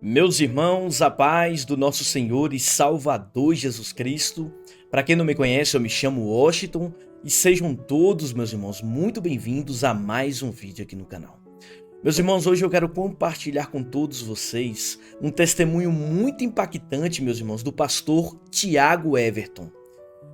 Meus irmãos, a paz do nosso Senhor e Salvador Jesus Cristo. Para quem não me conhece, eu me chamo Washington e sejam todos, meus irmãos, muito bem-vindos a mais um vídeo aqui no canal. Meus irmãos, hoje eu quero compartilhar com todos vocês um testemunho muito impactante, meus irmãos, do pastor Tiago Everton.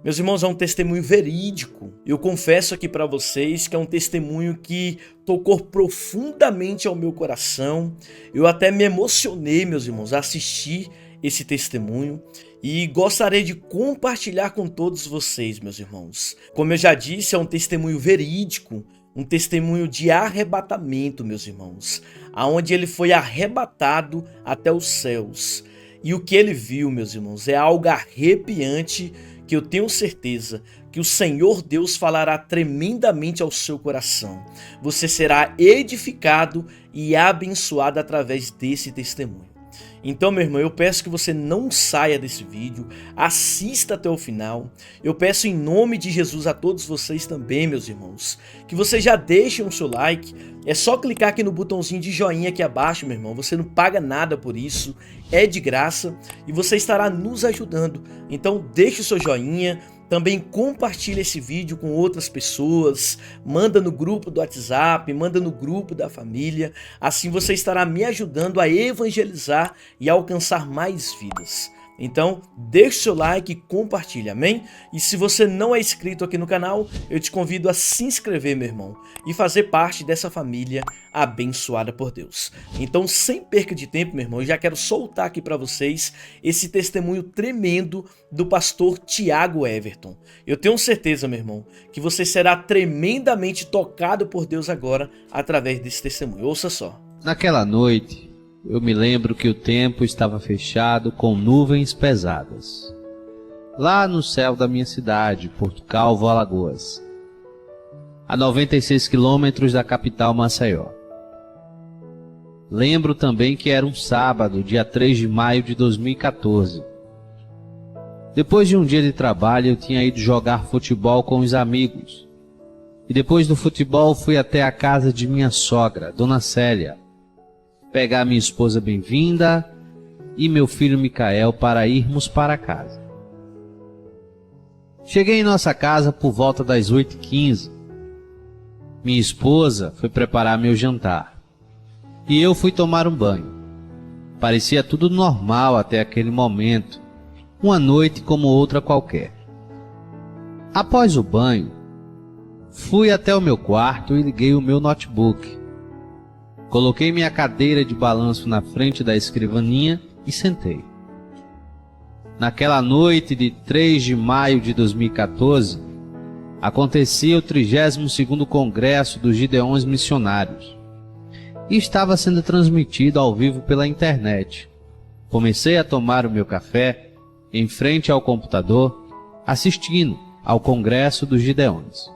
Meus irmãos, é um testemunho verídico. Eu confesso aqui para vocês que é um testemunho que tocou profundamente ao meu coração. Eu até me emocionei, meus irmãos, a assistir esse testemunho e gostaria de compartilhar com todos vocês, meus irmãos. Como eu já disse, é um testemunho verídico, um testemunho de arrebatamento, meus irmãos, aonde ele foi arrebatado até os céus. E o que ele viu, meus irmãos, é algo arrepiante, que eu tenho certeza que o Senhor Deus falará tremendamente ao seu coração. Você será edificado e abençoado através desse testemunho. Então, meu irmão, eu peço que você não saia desse vídeo, assista até o final. Eu peço em nome de Jesus a todos vocês também, meus irmãos, que vocês já deixem o seu like. É só clicar aqui no botãozinho de joinha aqui abaixo, meu irmão. Você não paga nada por isso, é de graça e você estará nos ajudando. Então, deixe o seu joinha. Também compartilhe esse vídeo com outras pessoas, manda no grupo do WhatsApp, manda no grupo da família, assim você estará me ajudando a evangelizar e alcançar mais vidas. Então, deixe seu like e compartilhe, amém? E se você não é inscrito aqui no canal, eu te convido a se inscrever, meu irmão, e fazer parte dessa família abençoada por Deus. Então, sem perca de tempo, meu irmão, eu já quero soltar aqui para vocês esse testemunho tremendo do pastor Tiago Everton. Eu tenho certeza, meu irmão, que você será tremendamente tocado por Deus agora através desse testemunho. Ouça só. Naquela noite, eu me lembro que o tempo estava fechado com nuvens pesadas. Lá no céu da minha cidade, Porto Calvo, Alagoas, a 96 quilômetros da capital Maceió. Lembro também que era um sábado, dia 3 de maio de 2014. Depois de um dia de trabalho, eu tinha ido jogar futebol com os amigos. E depois do futebol, fui até a casa de minha sogra, Dona Célia, pegar minha esposa Bem-vinda e meu filho Micael para irmos para casa. Cheguei em nossa casa por volta das 8h15. Minha esposa foi preparar meu jantar e eu fui tomar um banho. Parecia tudo normal até aquele momento, uma noite como outra qualquer. Após o banho, fui até o meu quarto e liguei o meu notebook. Coloquei minha cadeira de balanço na frente da escrivaninha e sentei. Naquela noite de 3 de maio de 2014, acontecia o 32º Congresso dos Gideões Missionários e estava sendo transmitido ao vivo pela internet. Comecei a tomar o meu café em frente ao computador, assistindo ao Congresso dos Gideões.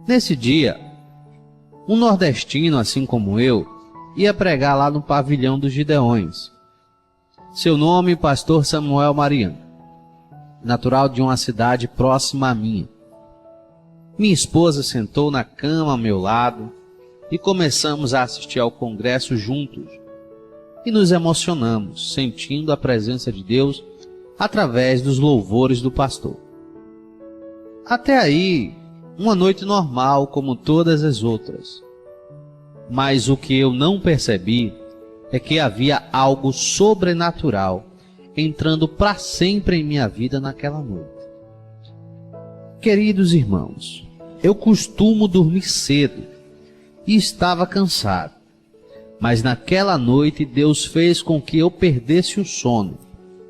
Nesse dia, um nordestino, assim como eu, ia pregar lá no pavilhão dos Gideões. Seu nome, pastor Samuel Mariano, natural de uma cidade próxima à minha. Minha esposa sentou na cama ao meu lado e começamos a assistir ao congresso juntos. E nos emocionamos, sentindo a presença de Deus através dos louvores do pastor. Até aí, uma noite normal como todas as outras. Mas o que eu não percebi é que havia algo sobrenatural entrando para sempre em minha vida naquela noite. Queridos irmãos, eu costumo dormir cedo e estava cansado. Mas naquela noite Deus fez com que eu perdesse o sono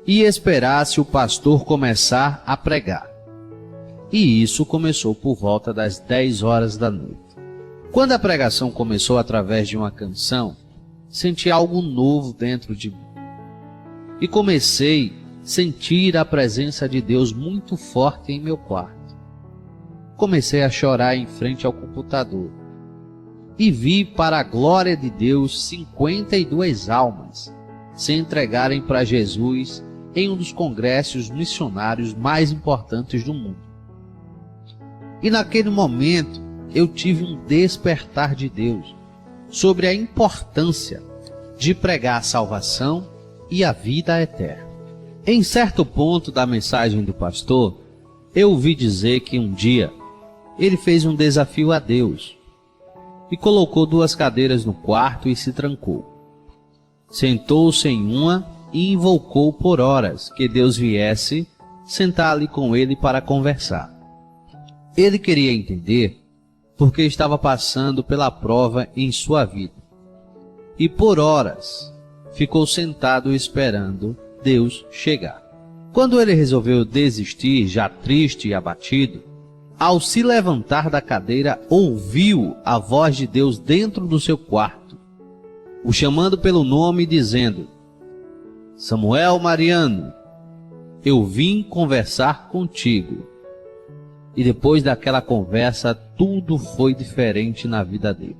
e esperasse o pastor começar a pregar. E isso começou por volta das 10 horas da noite. Quando a pregação começou através de uma canção, senti algo novo dentro de mim. E comecei a sentir a presença de Deus muito forte em meu quarto. Comecei a chorar em frente ao computador. E vi, para a glória de Deus, 52 almas se entregarem para Jesus em um dos congressos missionários mais importantes do mundo. E naquele momento eu tive um despertar de Deus sobre a importância de pregar a salvação e a vida eterna. Em certo ponto da mensagem do pastor, eu ouvi dizer que um dia ele fez um desafio a Deus e colocou 2 cadeiras no quarto e se trancou. Sentou-se em uma e invocou por horas que Deus viesse sentar ali com ele para conversar. Ele queria entender porque estava passando pela prova em sua vida. E por horas ficou sentado esperando Deus chegar. Quando ele resolveu desistir, já triste e abatido, ao se levantar da cadeira, ouviu a voz de Deus dentro do seu quarto, o chamando pelo nome, dizendo: Samuel Mariano, eu vim conversar contigo. E depois daquela conversa, tudo foi diferente na vida dele.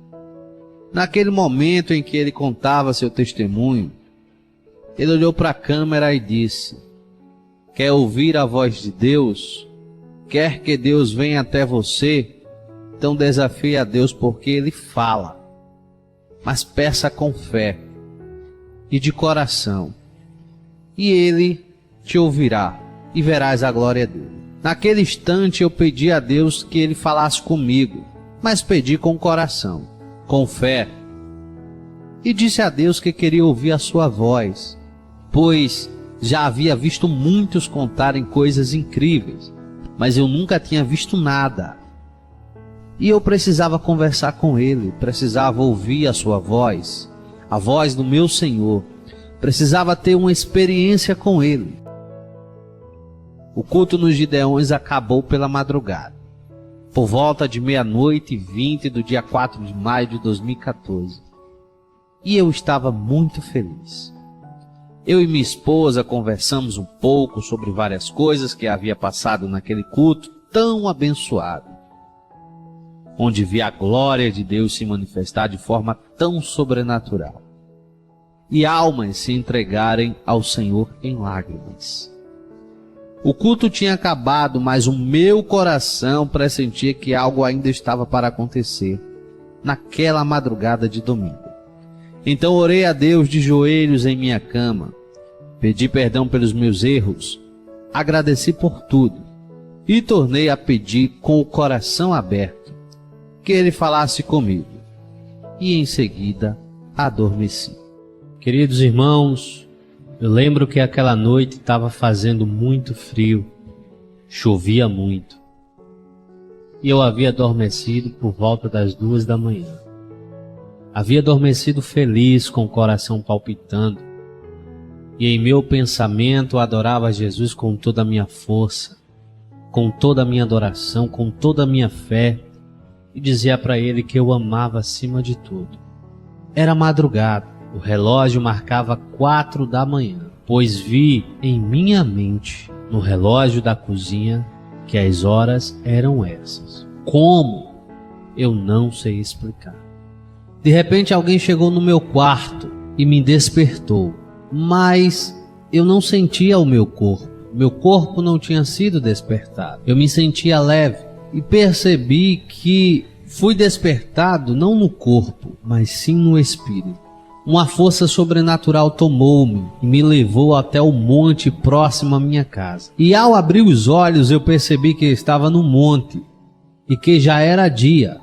Naquele momento em que ele contava seu testemunho, ele olhou para a câmera e disse: quer ouvir a voz de Deus? Quer que Deus venha até você? Então desafie a Deus, porque Ele fala. Mas peça com fé e de coração, e Ele te ouvirá e verás a glória dele. Naquele instante eu pedi a Deus que Ele falasse comigo, mas pedi com coração, com fé, e disse a Deus que queria ouvir a sua voz, pois já havia visto muitos contarem coisas incríveis, mas eu nunca tinha visto nada. E eu precisava conversar com Ele, precisava ouvir a sua voz, a voz do meu Senhor, precisava ter uma experiência com Ele. O culto nos Gideões acabou pela madrugada, por volta de 00h20 do dia 4 de maio de 2014. E eu estava muito feliz. Eu e minha esposa conversamos um pouco sobre várias coisas que havia passado naquele culto tão abençoado, onde vi a glória de Deus se manifestar de forma tão sobrenatural e almas se entregarem ao Senhor em lágrimas. O culto tinha acabado, mas o meu coração pressentia que algo ainda estava para acontecer naquela madrugada de domingo. Então orei a Deus de joelhos em minha cama, pedi perdão pelos meus erros, agradeci por tudo e tornei a pedir com o coração aberto que Ele falasse comigo, e em seguida adormeci. Queridos irmãos, eu lembro que aquela noite estava fazendo muito frio, chovia muito, e eu havia adormecido por volta das 2 da manhã. Havia adormecido feliz, com o coração palpitando, e em meu pensamento adorava Jesus com toda a minha força, com toda a minha adoração, com toda a minha fé, e dizia para Ele que eu amava acima de tudo. Era madrugada, o relógio marcava 4 da manhã, pois vi em minha mente, no relógio da cozinha, que as horas eram essas. Como? Eu não sei explicar. De repente alguém chegou no meu quarto e me despertou, mas eu não sentia o meu corpo. Meu corpo não tinha sido despertado. Eu me sentia leve e percebi que fui despertado não no corpo, mas sim no espírito. Uma força sobrenatural tomou-me e me levou até o monte próximo à minha casa. E ao abrir os olhos eu percebi que estava no monte e que já era dia.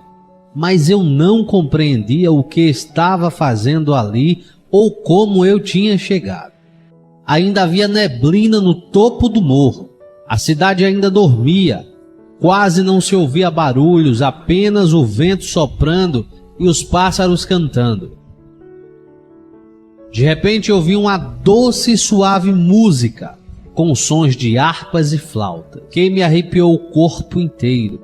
Mas eu não compreendia o que estava fazendo ali ou como eu tinha chegado. Ainda havia neblina no topo do morro. A cidade ainda dormia. Quase não se ouvia barulhos, apenas o vento soprando e os pássaros cantando. De repente ouvi uma doce e suave música, com sons de harpas e flauta, que me arrepiou o corpo inteiro.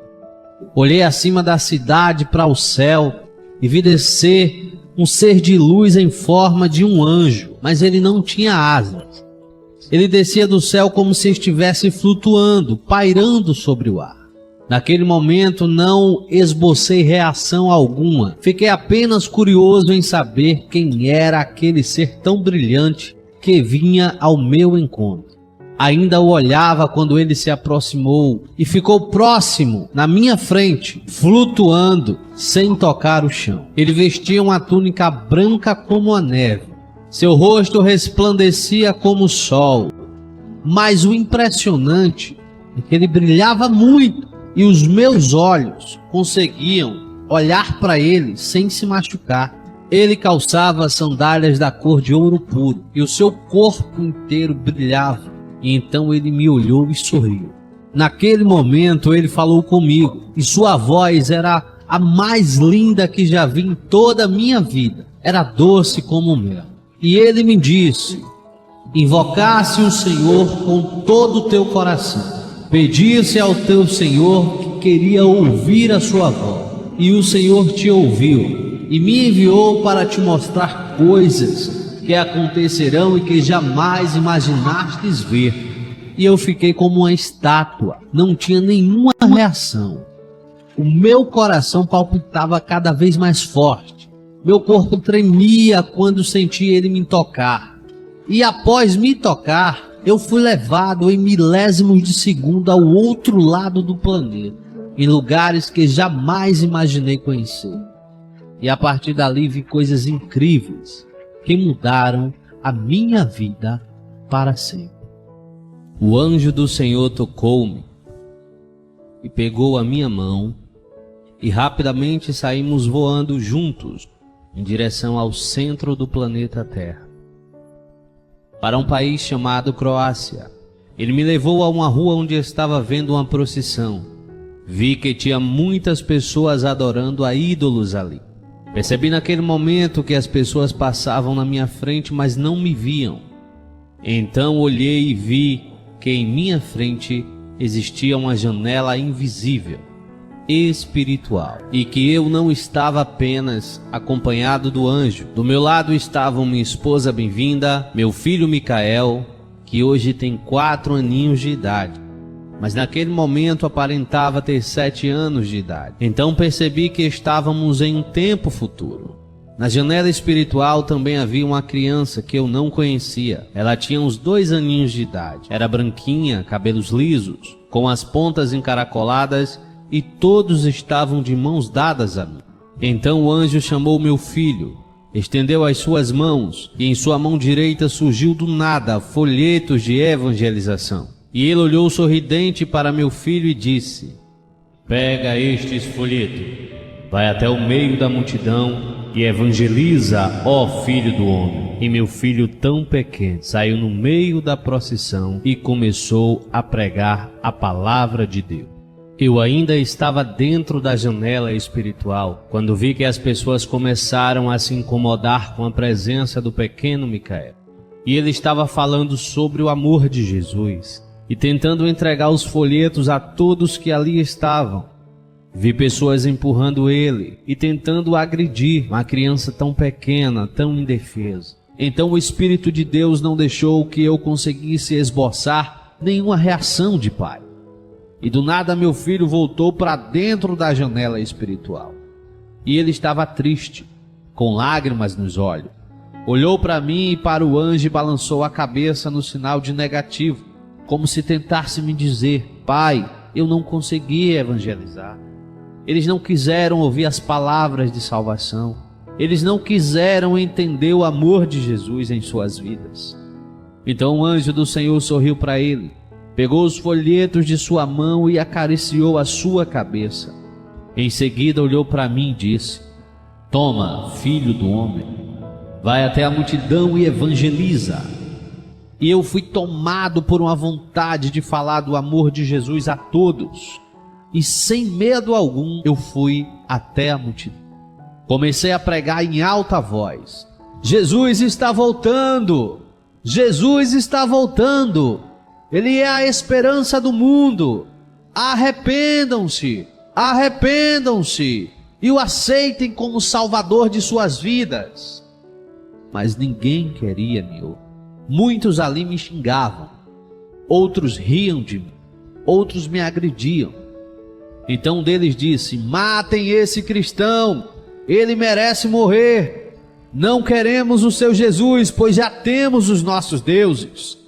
Olhei acima da cidade para o céu e vi descer um ser de luz em forma de um anjo, mas ele não tinha asas. Ele descia do céu como se estivesse flutuando, pairando sobre o ar. Naquele momento não esbocei reação alguma. Fiquei apenas curioso em saber quem era aquele ser tão brilhante que vinha ao meu encontro. Ainda o olhava quando ele se aproximou e ficou próximo, na minha frente, flutuando, sem tocar o chão. Ele vestia uma túnica branca como a neve, Seu rosto resplandecia como o sol, mas o impressionante é que ele brilhava muito e os meus olhos conseguiam olhar para ele sem se machucar. Ele calçava sandálias da cor de ouro puro e o seu corpo inteiro brilhava. E então ele me olhou e sorriu. Naquele momento ele falou comigo e sua voz era a mais linda que já vi em toda a minha vida. Era doce como mel. E ele me disse: invocasse o Senhor com todo o teu coração, pedisse ao teu Senhor que queria ouvir a sua voz, e o Senhor te ouviu e me enviou para te mostrar coisas que acontecerão e que jamais imaginastes ver. E eu fiquei como uma estátua, não tinha nenhuma reação. O meu coração palpitava cada vez mais forte. Meu corpo tremia quando senti ele me tocar. E após me tocar, eu fui levado em milésimos de segundo ao outro lado do planeta, em lugares que jamais imaginei conhecer. E a partir dali vi coisas incríveis que mudaram a minha vida para sempre. O anjo do Senhor tocou-me e pegou a minha mão, e rapidamente saímos voando juntos em direção ao centro do planeta Terra, para um país chamado Croácia. Ele me levou a uma rua onde estava vendo uma procissão. Vi que tinha muitas pessoas adorando a ídolos ali. Percebi naquele momento que as pessoas passavam na minha frente, mas não me viam. Então olhei e vi que em minha frente existia uma janela invisível, espiritual, e que eu não estava apenas acompanhado do anjo. Do meu lado estavam minha esposa bem-vinda, meu filho Micael, que hoje tem 4 aninhos de idade, mas naquele momento aparentava ter 7 anos de idade. Então percebi que estávamos em um tempo futuro. Na janela espiritual também havia uma criança que eu não conhecia. Ela tinha uns 2 aninhos de idade. Era branquinha, cabelos lisos, com as pontas encaracoladas, e todos estavam de mãos dadas a mim. Então o anjo chamou meu filho, estendeu as suas mãos, e em sua mão direita surgiu do nada folhetos de evangelização. E ele olhou sorridente para meu filho e disse: pega estes folhetos, vai até o meio da multidão e evangeliza, ó filho do homem. E meu filho tão pequeno saiu no meio da procissão e começou a pregar a palavra de Deus. Eu ainda estava dentro da janela espiritual quando vi que as pessoas começaram a se incomodar com a presença do pequeno Micael. E ele estava falando sobre o amor de Jesus e tentando entregar os folhetos a todos que ali estavam. Vi pessoas empurrando ele e tentando agredir uma criança tão pequena, tão indefesa. Então o Espírito de Deus não deixou que eu conseguisse esboçar nenhuma reação de pai. E do nada meu filho voltou para dentro da janela espiritual. E ele estava triste, com lágrimas nos olhos. Olhou para mim e para o anjo e balançou a cabeça no sinal de negativo, como se tentasse me dizer: pai, eu não consegui evangelizar. Eles não quiseram ouvir as palavras de salvação. Eles não quiseram entender o amor de Jesus em suas vidas. Então o anjo do Senhor sorriu para ele, pegou os folhetos de sua mão e acariciou a sua cabeça. Em seguida olhou para mim e disse: toma, filho do homem, vai até a multidão e evangeliza. E eu fui tomado por uma vontade de falar do amor de Jesus a todos. E sem medo algum eu fui até a multidão. Comecei a pregar em alta voz: Jesus está voltando! Jesus está voltando! Ele é a esperança do mundo. Arrependam-se, arrependam-se e o aceitem como Salvador de suas vidas. Mas ninguém queria me ouvir. Muitos ali me xingavam, outros riam de mim, outros me agrediam. Então um deles disse: matem esse cristão, ele merece morrer. Não queremos o seu Jesus, pois já temos os nossos deuses.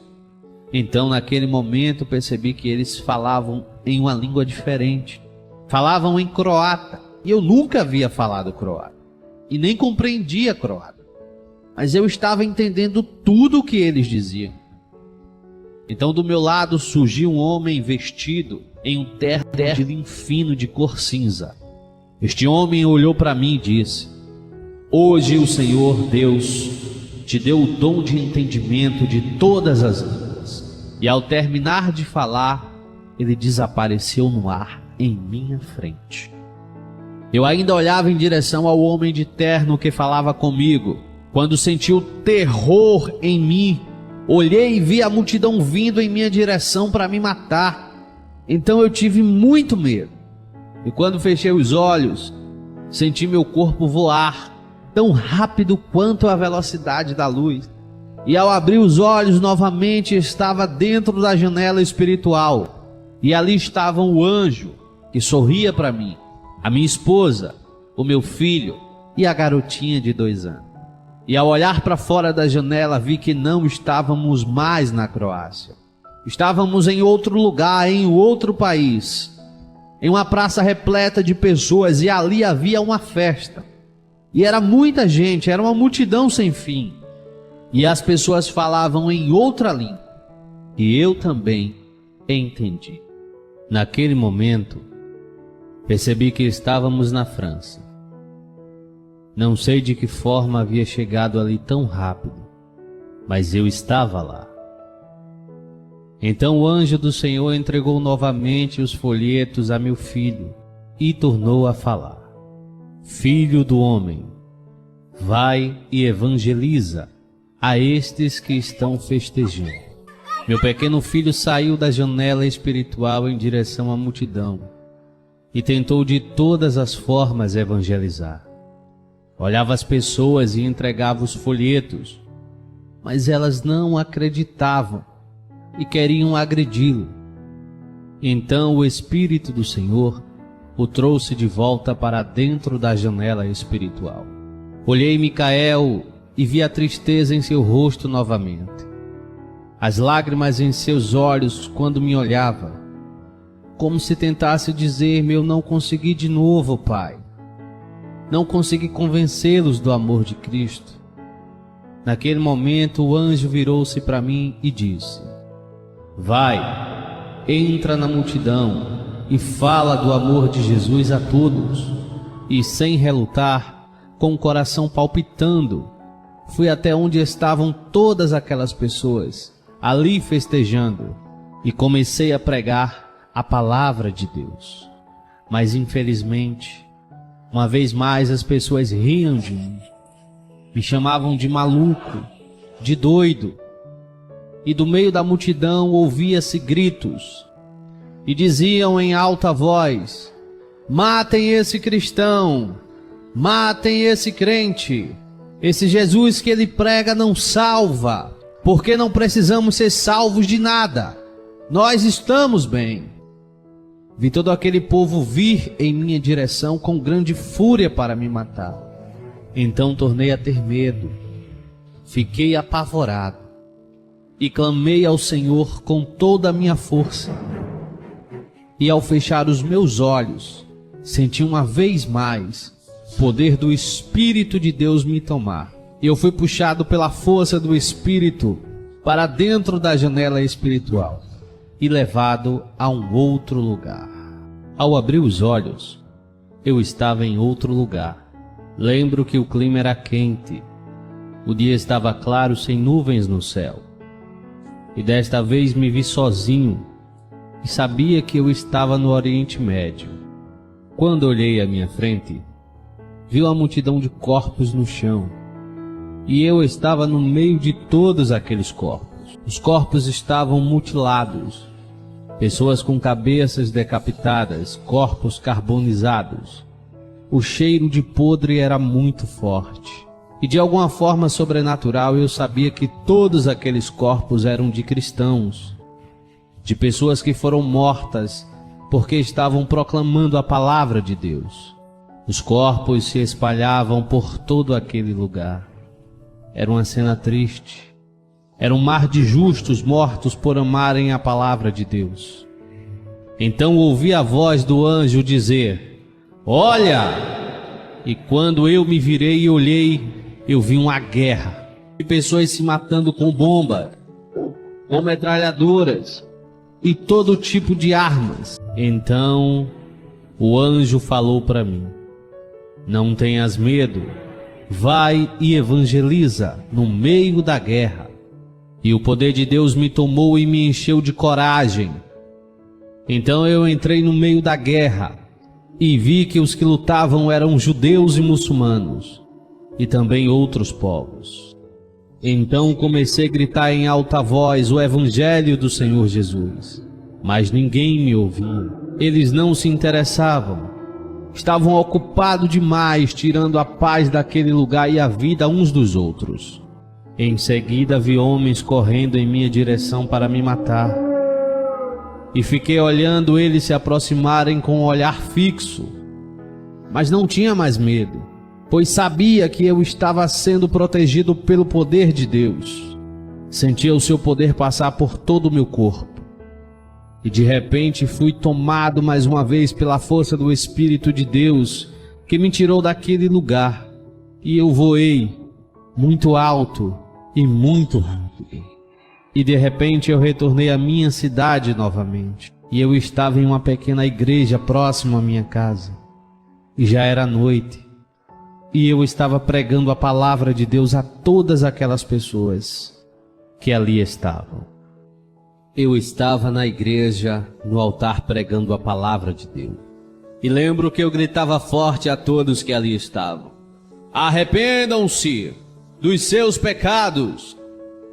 Então naquele momento percebi que eles falavam em uma língua diferente. Falavam em croata, e eu nunca havia falado croata, e nem compreendia croata. mas eu estava entendendo tudo o que eles diziam. Então do meu lado surgiu um homem vestido em um terno de linho fino de cor cinza. Este homem olhou para mim e disse: hoje o Senhor Deus te deu o dom de entendimento de todas as línguas. E ao terminar de falar, ele desapareceu no ar em minha frente. Eu ainda olhava em direção ao homem de terno que falava comigo, quando senti o terror em mim. Olhei e vi a multidão vindo em minha direção para me matar. Então eu tive muito medo. E quando fechei os olhos, senti meu corpo voar, tão rápido quanto a velocidade da luz. E ao abrir os olhos novamente, estava dentro da janela espiritual. E ali estava o anjo que sorria para mim, a minha esposa, o meu filho e a garotinha de 2 anos. E ao olhar para fora da janela, vi que não estávamos mais na Croácia. Estávamos em outro lugar, em outro país, em uma praça repleta de pessoas, e ali havia uma festa. E era muita gente, era uma multidão sem fim. E as pessoas falavam em outra língua, e eu também entendi. Naquele momento, percebi que estávamos na França. Não sei de que forma havia chegado ali tão rápido, mas eu estava lá. Então o anjo do Senhor entregou novamente os folhetos a meu filho e tornou a falar: Filho do homem, vai e evangeliza a estes que estão festejando. Meu pequeno filho saiu da janela espiritual em direção à multidão e tentou de todas as formas evangelizar. Olhava as pessoas e entregava os folhetos, mas elas não acreditavam e queriam agredi-lo. Então o Espírito do Senhor o trouxe de volta para dentro da janela espiritual. Olhei Micael e vi a tristeza em seu rosto novamente, as lágrimas em seus olhos quando me olhava, como se tentasse dizer-me: eu não consegui de novo, Pai. Não consegui convencê-los do amor de Cristo. Naquele momento o anjo virou-se para mim e disse: Vai, entra na multidão e fala do amor de Jesus a todos. E sem relutar, com o coração palpitando, fui até onde estavam todas aquelas pessoas, ali festejando, e comecei a pregar a palavra de Deus. Mas infelizmente, uma vez mais as pessoas riam de mim, me chamavam de maluco, de doido, e do meio da multidão ouvia-se gritos, e diziam em alta voz: matem esse cristão, matem esse crente, esse Jesus que ele prega não salva, porque não precisamos ser salvos de nada, nós estamos bem. Vi todo aquele povo vir em minha direção com grande fúria para me matar. Então tornei a ter medo, fiquei apavorado e clamei ao Senhor com toda a minha força. E ao fechar os meus olhos, senti uma vez mais o poder do Espírito de Deus me tomar. E eu fui puxado pela força do Espírito para dentro da janela espiritual e levado a um outro lugar. Ao abrir os olhos, eu estava em outro lugar. Lembro que o clima era quente. O dia estava claro, sem nuvens no céu. E desta vez me vi sozinho e sabia que eu estava no Oriente Médio. Quando olhei à minha frente, vi uma multidão de corpos no chão. E eu estava no meio de todos aqueles corpos. Os corpos estavam mutilados. Pessoas com cabeças decapitadas, corpos carbonizados. O cheiro de podre era muito forte. E de alguma forma sobrenatural eu sabia que todos aqueles corpos eram de cristãos, de pessoas que foram mortas porque estavam proclamando a palavra de Deus. Os corpos se espalhavam por todo aquele lugar. Era uma cena triste. Era um mar de justos mortos por amarem a palavra de Deus. Então ouvi a voz do anjo dizer: Olha! E quando eu me virei e olhei, eu vi uma guerra de pessoas se matando com bombas, com metralhadoras e todo tipo de armas. Então o anjo falou para mim: não tenhas medo, vai e evangeliza no meio da guerra. E o poder de Deus me tomou e me encheu de coragem. Então eu entrei no meio da guerra e vi que os que lutavam eram judeus e muçulmanos, e também outros povos. Então comecei a gritar em alta voz o evangelho do Senhor Jesus, mas ninguém me ouvia. Eles não se interessavam. Estavam ocupados demais tirando a paz daquele lugar e a vida uns dos outros. Em seguida vi homens correndo em minha direção para me matar. E fiquei olhando eles se aproximarem com um olhar fixo. Mas não tinha mais medo, pois sabia que eu estava sendo protegido pelo poder de Deus. Sentia o seu poder passar por todo o meu corpo. E de repente fui tomado mais uma vez pela força do Espírito de Deus, que me tirou daquele lugar. E eu voei muito alto e muito rápido. E de repente eu retornei à minha cidade novamente. E eu estava em uma pequena igreja próxima à minha casa. E já era noite. E eu estava pregando a palavra de Deus a todas aquelas pessoas que ali estavam. Eu estava na igreja, no altar, pregando a palavra de Deus. E lembro que eu gritava forte a todos que ali estavam: arrependam-se dos seus pecados,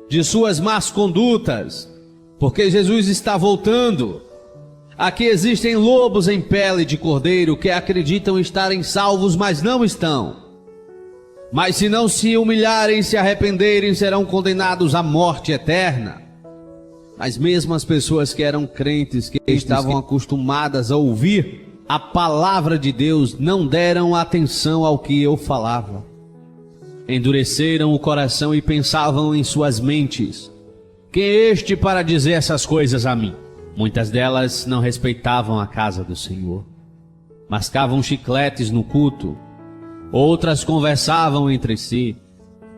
de suas más condutas, porque Jesus está voltando. Aqui existem lobos em pele de cordeiro que acreditam estarem salvos, mas não estão. Mas se não se humilharem e se arrependerem, serão condenados à morte eterna. Mas mesmo as pessoas que eram crentes, que estavam acostumadas a ouvir a palavra de Deus, não deram atenção ao que eu falava. Endureceram o coração e pensavam em suas mentes: quem é este para dizer essas coisas a mim? Muitas delas não respeitavam a casa do Senhor. Mascavam chicletes no culto. Outras conversavam entre si.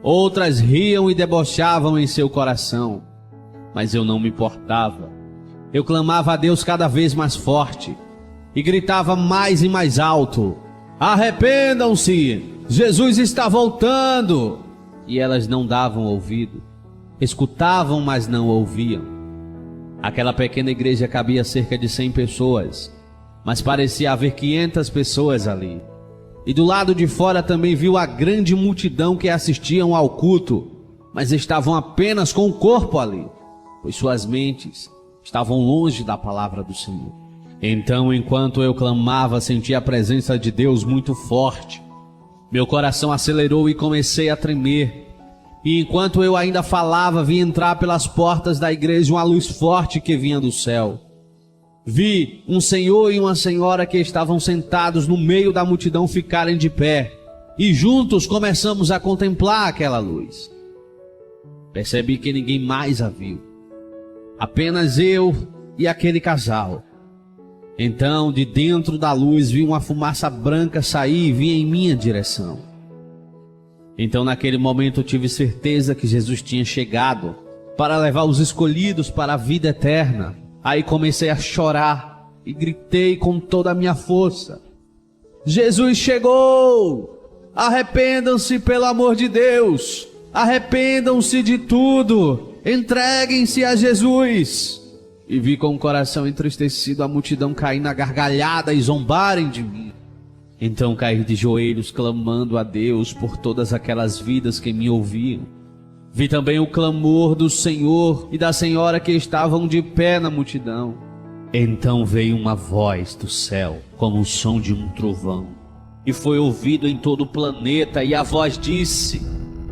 Outras riam e debochavam em seu coração. Mas eu não me importava. Eu clamava a Deus cada vez mais forte e gritava mais e mais alto: arrependam-se! Jesus está voltando! E elas não davam ouvido. Escutavam, mas não ouviam. Aquela pequena igreja cabia cerca de 100 pessoas, mas parecia haver 500 pessoas ali. E do lado de fora também viu a grande multidão que assistiam ao culto, mas estavam apenas com o corpo ali, pois suas mentes estavam longe da palavra do Senhor. Então, enquanto eu clamava, senti a presença de Deus muito forte. Meu coração acelerou e comecei a tremer. E enquanto eu ainda falava, vi entrar pelas portas da igreja uma luz forte que vinha do céu. Vi um senhor e uma senhora que estavam sentados no meio da multidão ficarem de pé. E juntos começamos a contemplar aquela luz. Percebi que ninguém mais a viu. Apenas eu e aquele casal. Então, de dentro da luz, vi uma fumaça branca sair e vir em minha direção. Então, naquele momento, eu tive certeza que Jesus tinha chegado para levar os escolhidos para a vida eterna. Aí comecei a chorar e gritei com toda a minha força: Jesus chegou! Arrependam-se, pelo amor de Deus! Arrependam-se de tudo! Entreguem-se a Jesus! E vi com o coração entristecido a multidão cair na gargalhada e zombarem de mim. Então caí de joelhos clamando a Deus por todas aquelas vidas que me ouviam. Vi também o clamor do Senhor e da senhora que estavam de pé na multidão. Então veio uma voz do céu, como o som de um trovão, e foi ouvido em todo o planeta, e a voz disse: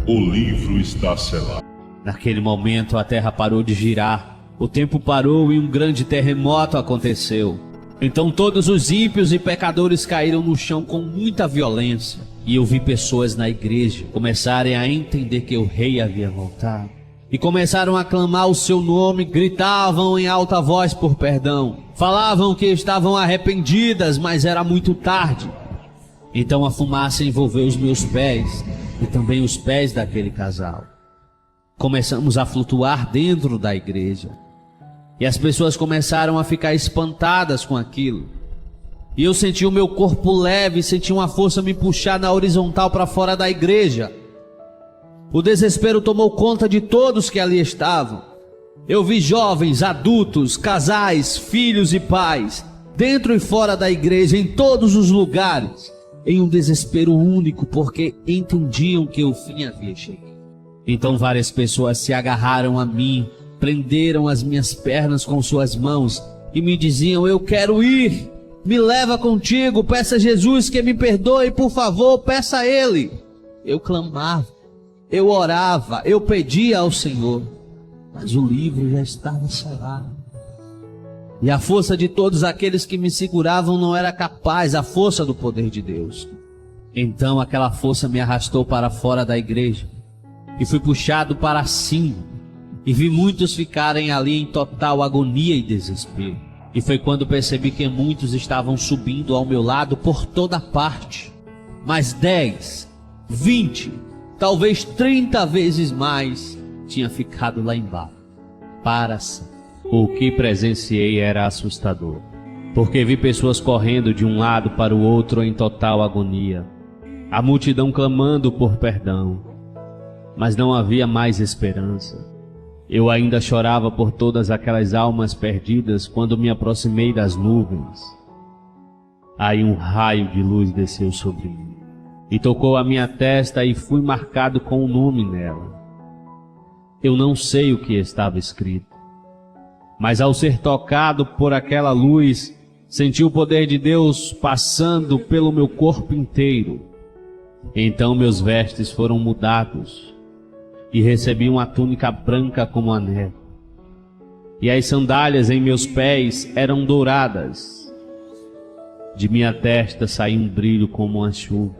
o livro está selado. Naquele momento a terra parou de girar. O tempo parou e um grande terremoto aconteceu. Então todos os ímpios e pecadores caíram no chão com muita violência. E eu vi pessoas na igreja começarem a entender que o rei havia voltado. E começaram a clamar o seu nome, gritavam em alta voz por perdão. Falavam que estavam arrependidas, mas era muito tarde. Então a fumaça envolveu os meus pés. e também os pés daquele casal. Começamos a flutuar dentro da igreja. E as pessoas começaram a ficar espantadas com aquilo. E eu senti o meu corpo leve, senti uma força me puxar na horizontal para fora da igreja. O desespero tomou conta de todos que ali estavam. Eu vi jovens, adultos, casais, filhos e pais, dentro e fora da igreja, em todos os lugares, em um desespero único, porque entendiam que o fim havia chegado. Então várias pessoas se agarraram a mim, prenderam as minhas pernas com suas mãos e me diziam: eu quero ir, me leva contigo, peça a Jesus que me perdoe, por favor, peça a Ele. Eu clamava, eu orava, eu pedia ao Senhor, mas o livro já estava selado. E a força de todos aqueles que me seguravam não era capaz, a força do poder de Deus. Então aquela força me arrastou para fora da igreja e fui puxado para cima. E vi muitos ficarem ali em total agonia e desespero. E foi quando percebi que muitos estavam subindo ao meu lado por toda parte. Mas 10, 20, talvez 30 vezes mais tinha ficado lá embaixo, para sempre. O que presenciei era assustador, porque vi pessoas correndo de um lado para o outro em total agonia. A multidão clamando por perdão, mas não havia mais esperança. Eu ainda chorava por todas aquelas almas perdidas quando me aproximei das nuvens. Aí um raio de luz desceu sobre mim e tocou a minha testa e fui marcado com um nome nela. Eu não sei o que estava escrito, mas ao ser tocado por aquela luz, senti o poder de Deus passando pelo meu corpo inteiro. Então meus vestes foram mudados e recebi uma túnica branca como a neve, e as sandálias em meus pés eram douradas. De minha testa saiu um brilho como uma chuva.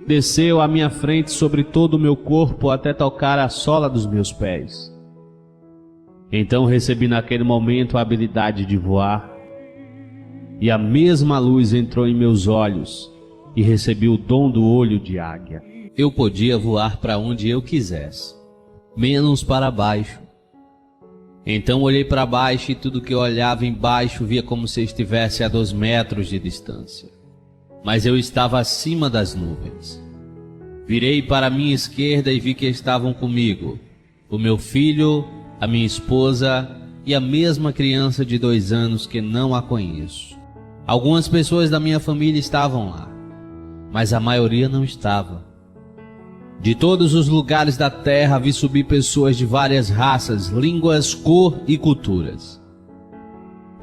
Desceu à minha frente sobre todo o meu corpo até tocar a sola dos meus pés. Então recebi naquele momento a habilidade de voar, e a mesma luz entrou em meus olhos e recebi o dom do olho de águia. Eu podia voar para onde eu quisesse, menos para baixo. Então olhei para baixo e tudo que eu olhava embaixo via como se estivesse a 2 metros de distância. Mas eu estava acima das nuvens. Virei para a minha esquerda e vi que estavam comigo o meu filho, a minha esposa e a mesma criança de 2 anos que não a conheço. Algumas pessoas da minha família estavam lá, mas a maioria não estava. De todos os lugares da terra vi subir pessoas de várias raças, línguas, cor e culturas.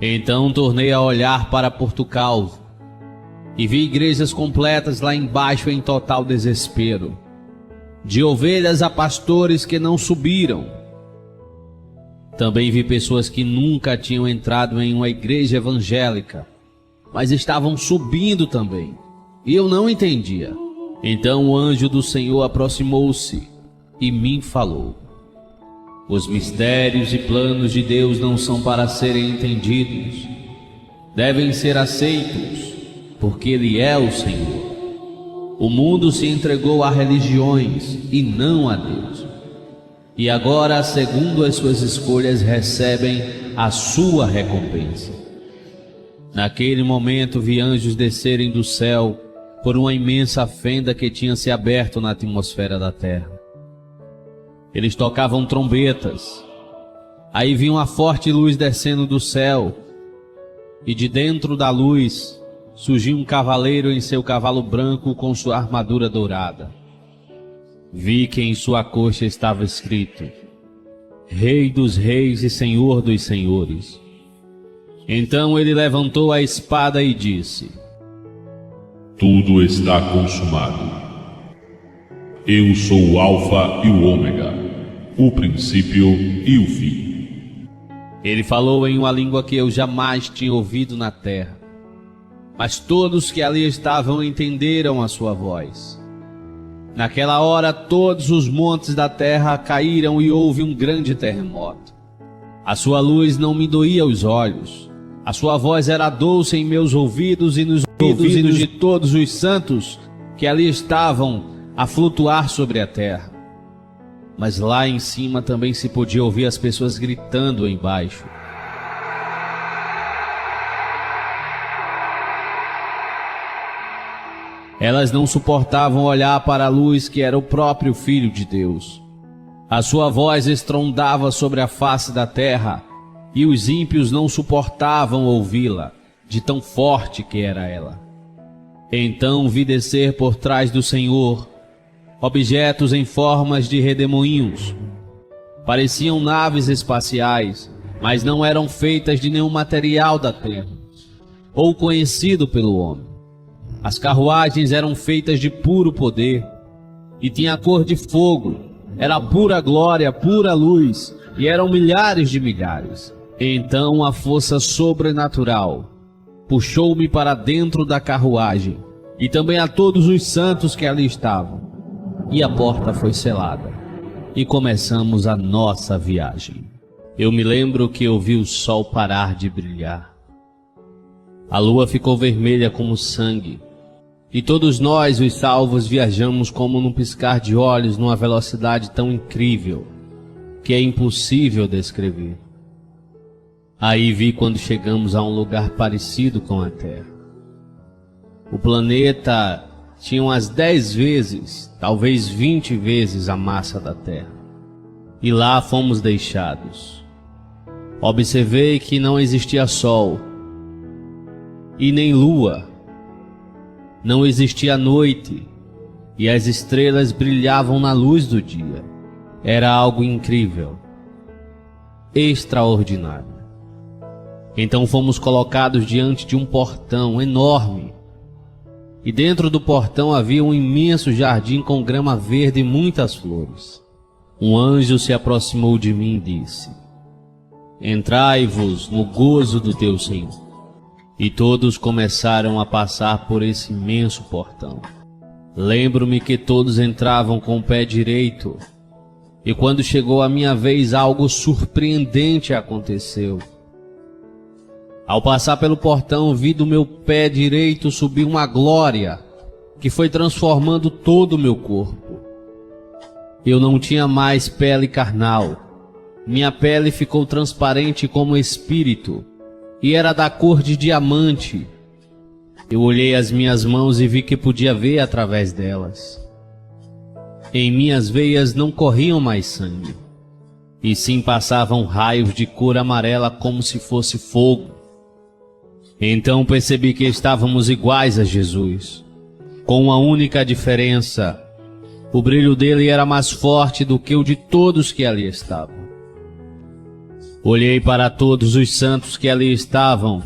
Então tornei a olhar para Porto Calvo e vi igrejas completas lá embaixo em total desespero, de ovelhas a pastores que não subiram. Também vi pessoas que nunca tinham entrado em uma igreja evangélica, mas estavam subindo também, e eu não entendia. Então o anjo do Senhor aproximou-se e me falou: os mistérios e planos de Deus não são para serem entendidos, devem ser aceitos, porque Ele é o Senhor. O mundo se entregou a religiões e não a Deus, e agora, segundo as suas escolhas, recebem a sua recompensa. Naquele momento vi anjos descerem do céu por uma imensa fenda que tinha se aberto na atmosfera da terra. Eles tocavam trombetas. Aí vi uma forte luz descendo do céu, e de dentro da luz surgiu um cavaleiro em seu cavalo branco com sua armadura dourada. Vi que em sua coxa estava escrito: Rei dos reis e Senhor dos senhores. Então ele levantou a espada e disse: tudo está consumado. Eu sou o Alfa e o Ômega, o princípio e o fim. Ele falou em uma língua que eu jamais tinha ouvido na terra, mas todos que ali estavam entenderam a sua voz. Naquela hora todos os montes da terra caíram e houve um grande terremoto. A sua luz não me doía os olhos, a sua voz era doce em meus ouvidos e nos ouvidos de todos os santos que ali estavam. a flutuar sobre a terra. Mas lá em cima também se podia ouvir as pessoas gritando embaixo. Elas não suportavam olhar para a luz que era o próprio Filho de Deus. A sua voz estrondava sobre a face da terra, e os ímpios não suportavam ouvi-la, de tão forte que era ela. Então vi descer por trás do Senhor objetos em formas de redemoinhos. Pareciam naves espaciais, mas não eram feitas de nenhum material da terra, ou conhecido pelo homem. As carruagens eram feitas de puro poder, e tinha a cor de fogo, era pura glória, pura luz, e eram milhares de milhares. Então a força sobrenatural puxou-me para dentro da carruagem, e também a todos os santos que ali estavam. E a porta foi selada, e começamos a nossa viagem. Eu me lembro que eu vi o sol parar de brilhar. A lua ficou vermelha como sangue, e todos nós, os salvos, viajamos como num piscar de olhos, numa velocidade tão incrível, que é impossível descrever. Aí vi quando chegamos a um lugar parecido com a Terra. O planeta tinha umas 10 vezes, talvez 20 vezes a massa da Terra. E lá fomos deixados. Observei que não existia sol e nem lua. Não existia noite, e as estrelas brilhavam na luz do dia. Era algo incrível, extraordinário. Então fomos colocados diante de um portão enorme, e dentro do portão havia um imenso jardim com grama verde e muitas flores. Um anjo se aproximou de mim e disse: Entrai-vos no gozo do teu Senhor. E todos começaram a passar por esse imenso portão. Lembro-me que todos entravam com o pé direito, e quando chegou a minha vez, algo surpreendente aconteceu. Ao passar pelo portão, vi do meu pé direito subir uma glória que foi transformando todo o meu corpo. Eu não tinha mais pele carnal. Minha pele ficou transparente como espírito e era da cor de diamante. Eu olhei as minhas mãos e vi que podia ver através delas. Em minhas veias não corriam mais sangue, e sim passavam raios de cor amarela como se fosse fogo. Então percebi que estávamos iguais a Jesus, com uma única diferença: o brilho dele era mais forte do que o de todos que ali estavam. Olhei para todos os santos que ali estavam,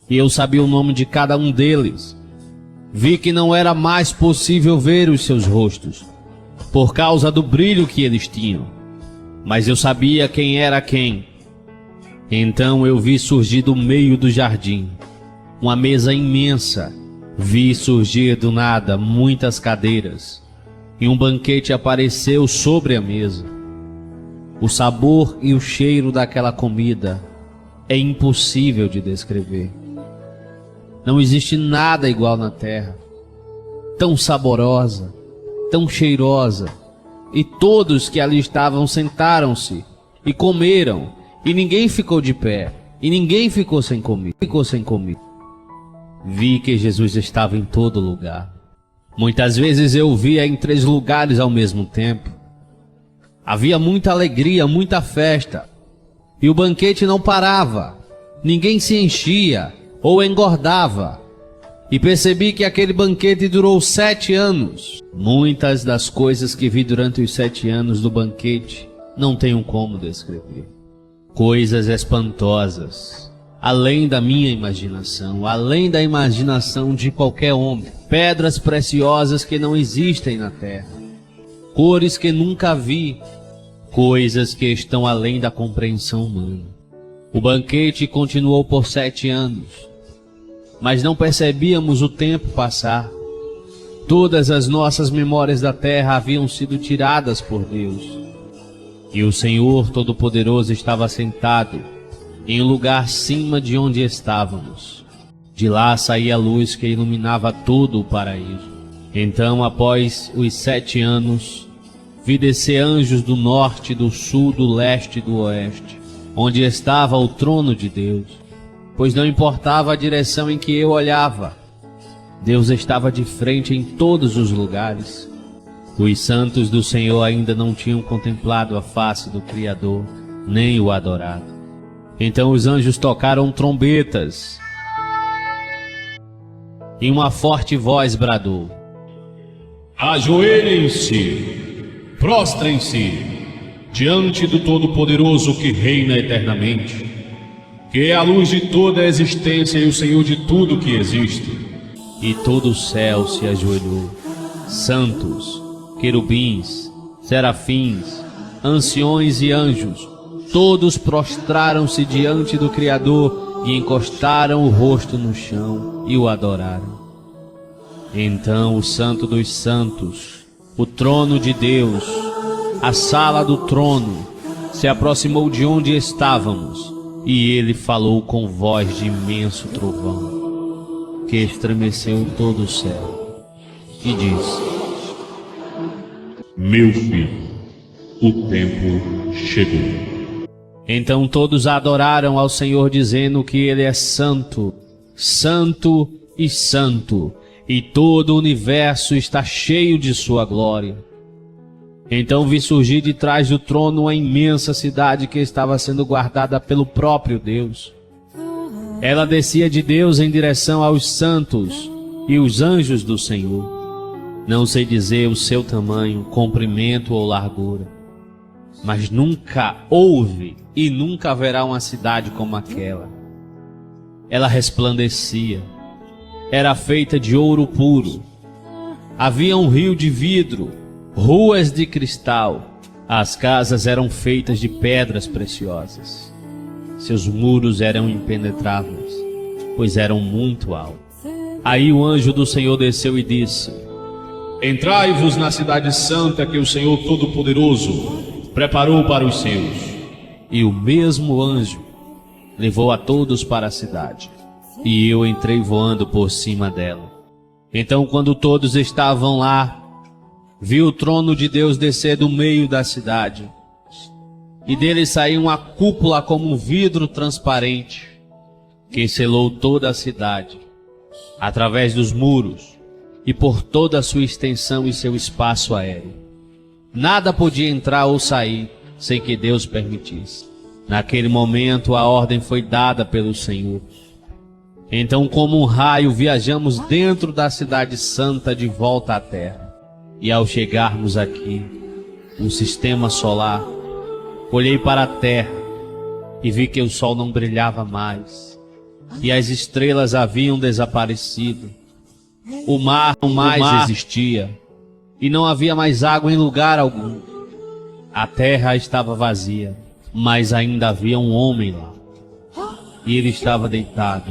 e eu sabia o nome de cada um deles. Vi que não era mais possível ver os seus rostos, por causa do brilho que eles tinham, mas eu sabia quem era quem. Então eu vi surgir do meio do jardim uma mesa imensa. Vi surgir do nada muitas cadeiras, e um banquete apareceu sobre a mesa. O sabor e o cheiro daquela comida é impossível de descrever. Não existe nada igual na terra, tão saborosa, tão cheirosa. E todos que ali estavam sentaram-se e comeram, e ninguém ficou de pé, e ninguém ficou sem comer. Vi que Jesus estava em todo lugar. Muitas vezes eu o via em 3 lugares ao mesmo tempo. Havia muita alegria, muita festa, e o banquete não parava. Ninguém se enchia ou engordava. E percebi que aquele banquete durou 7 anos. Muitas das coisas que vi durante os 7 anos do banquete não tenho como descrever. Coisas espantosas, além da minha imaginação, além da imaginação de qualquer homem. Pedras preciosas que não existem na terra, cores que nunca vi, coisas que estão além da compreensão humana. O banquete continuou por 7 anos, mas não percebíamos o tempo passar. Todas as nossas memórias da terra haviam sido tiradas por Deus, e o Senhor Todo-Poderoso estava sentado em um lugar acima de onde estávamos. De lá saía a luz que iluminava todo o paraíso. Então, após os 7 anos, vi descer anjos do norte, do sul, do leste e do oeste, onde estava o trono de Deus, pois não importava a direção em que eu olhava, Deus estava de frente em todos os lugares. Os santos do Senhor ainda não tinham contemplado a face do Criador, nem o adorado. Então os anjos tocaram trombetas, e uma forte voz bradou: Ajoelhem-se, prostrem-se diante do Todo-Poderoso que reina eternamente, que é a luz de toda a existência e o Senhor de tudo que existe. E todo o céu se ajoelhou. Santos, querubins, serafins, anciões e anjos, todos prostraram-se diante do Criador e encostaram o rosto no chão e o adoraram. Então o Santo dos Santos, o trono de Deus, a sala do trono, se aproximou de onde estávamos, e ele falou com voz de imenso trovão, que estremeceu todo o céu, e disse: Meu filho, o tempo chegou. Então todos adoraram ao Senhor, dizendo que ele é santo, santo e santo, e todo o universo está cheio de sua glória. Então vi surgir de trás do trono uma imensa cidade que estava sendo guardada pelo próprio Deus. Ela descia de Deus em direção aos santos e os anjos do Senhor. Não sei dizer o seu tamanho, comprimento ou largura, mas nunca houve e nunca haverá uma cidade como aquela. Ela resplandecia, era feita de ouro puro. Havia um rio de vidro, ruas de cristal. As casas eram feitas de pedras preciosas. Seus muros eram impenetráveis, pois eram muito altos. Aí o anjo do Senhor desceu e disse: Entrai-vos na cidade santa que o Senhor Todo-Poderoso preparou para os seus. E o mesmo anjo levou a todos para a cidade, e eu entrei voando por cima dela. Então, quando todos estavam lá, vi o trono de Deus descer do meio da cidade, e dele saiu uma cúpula como um vidro transparente, que selou toda a cidade, através dos muros, e por toda a sua extensão e seu espaço aéreo. Nada podia entrar ou sair, sem que Deus permitisse. Naquele momento a ordem foi dada pelo Senhor. Então, como um raio, viajamos dentro da cidade santa de volta à terra. E ao chegarmos aqui, no sistema solar, olhei para a terra e vi que o sol não brilhava mais, e as estrelas haviam desaparecido. O mar não mais existia, e não havia mais água em lugar algum. A terra estava vazia, mas ainda havia um homem lá, e ele estava deitado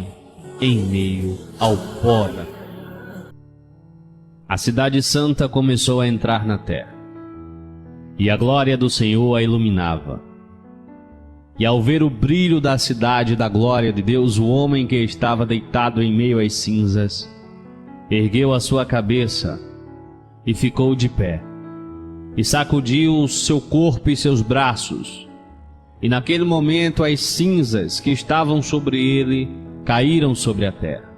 em meio ao pó da terra. A cidade santa começou a entrar na terra, e a glória do Senhor a iluminava. E ao ver o brilho da cidade e da glória de Deus, o homem que estava deitado em meio às cinzas ergueu a sua cabeça e ficou de pé, e sacudiu o seu corpo e seus braços. E naquele momento as cinzas que estavam sobre ele caíram sobre a terra.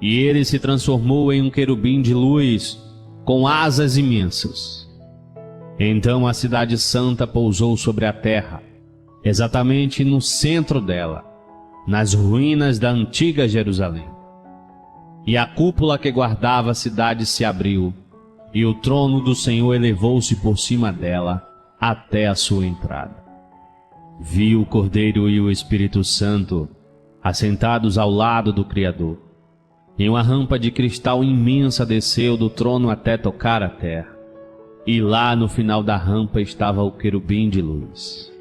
E ele se transformou em um querubim de luz com asas imensas. Então a cidade santa pousou sobre a terra, exatamente no centro dela, nas ruínas da antiga Jerusalém. E a cúpula que guardava a cidade se abriu, e o trono do Senhor elevou-se por cima dela até a sua entrada. Vi o Cordeiro e o Espírito Santo assentados ao lado do Criador. E uma rampa de cristal imensa desceu do trono até tocar a terra. E lá no final da rampa estava o querubim de luz.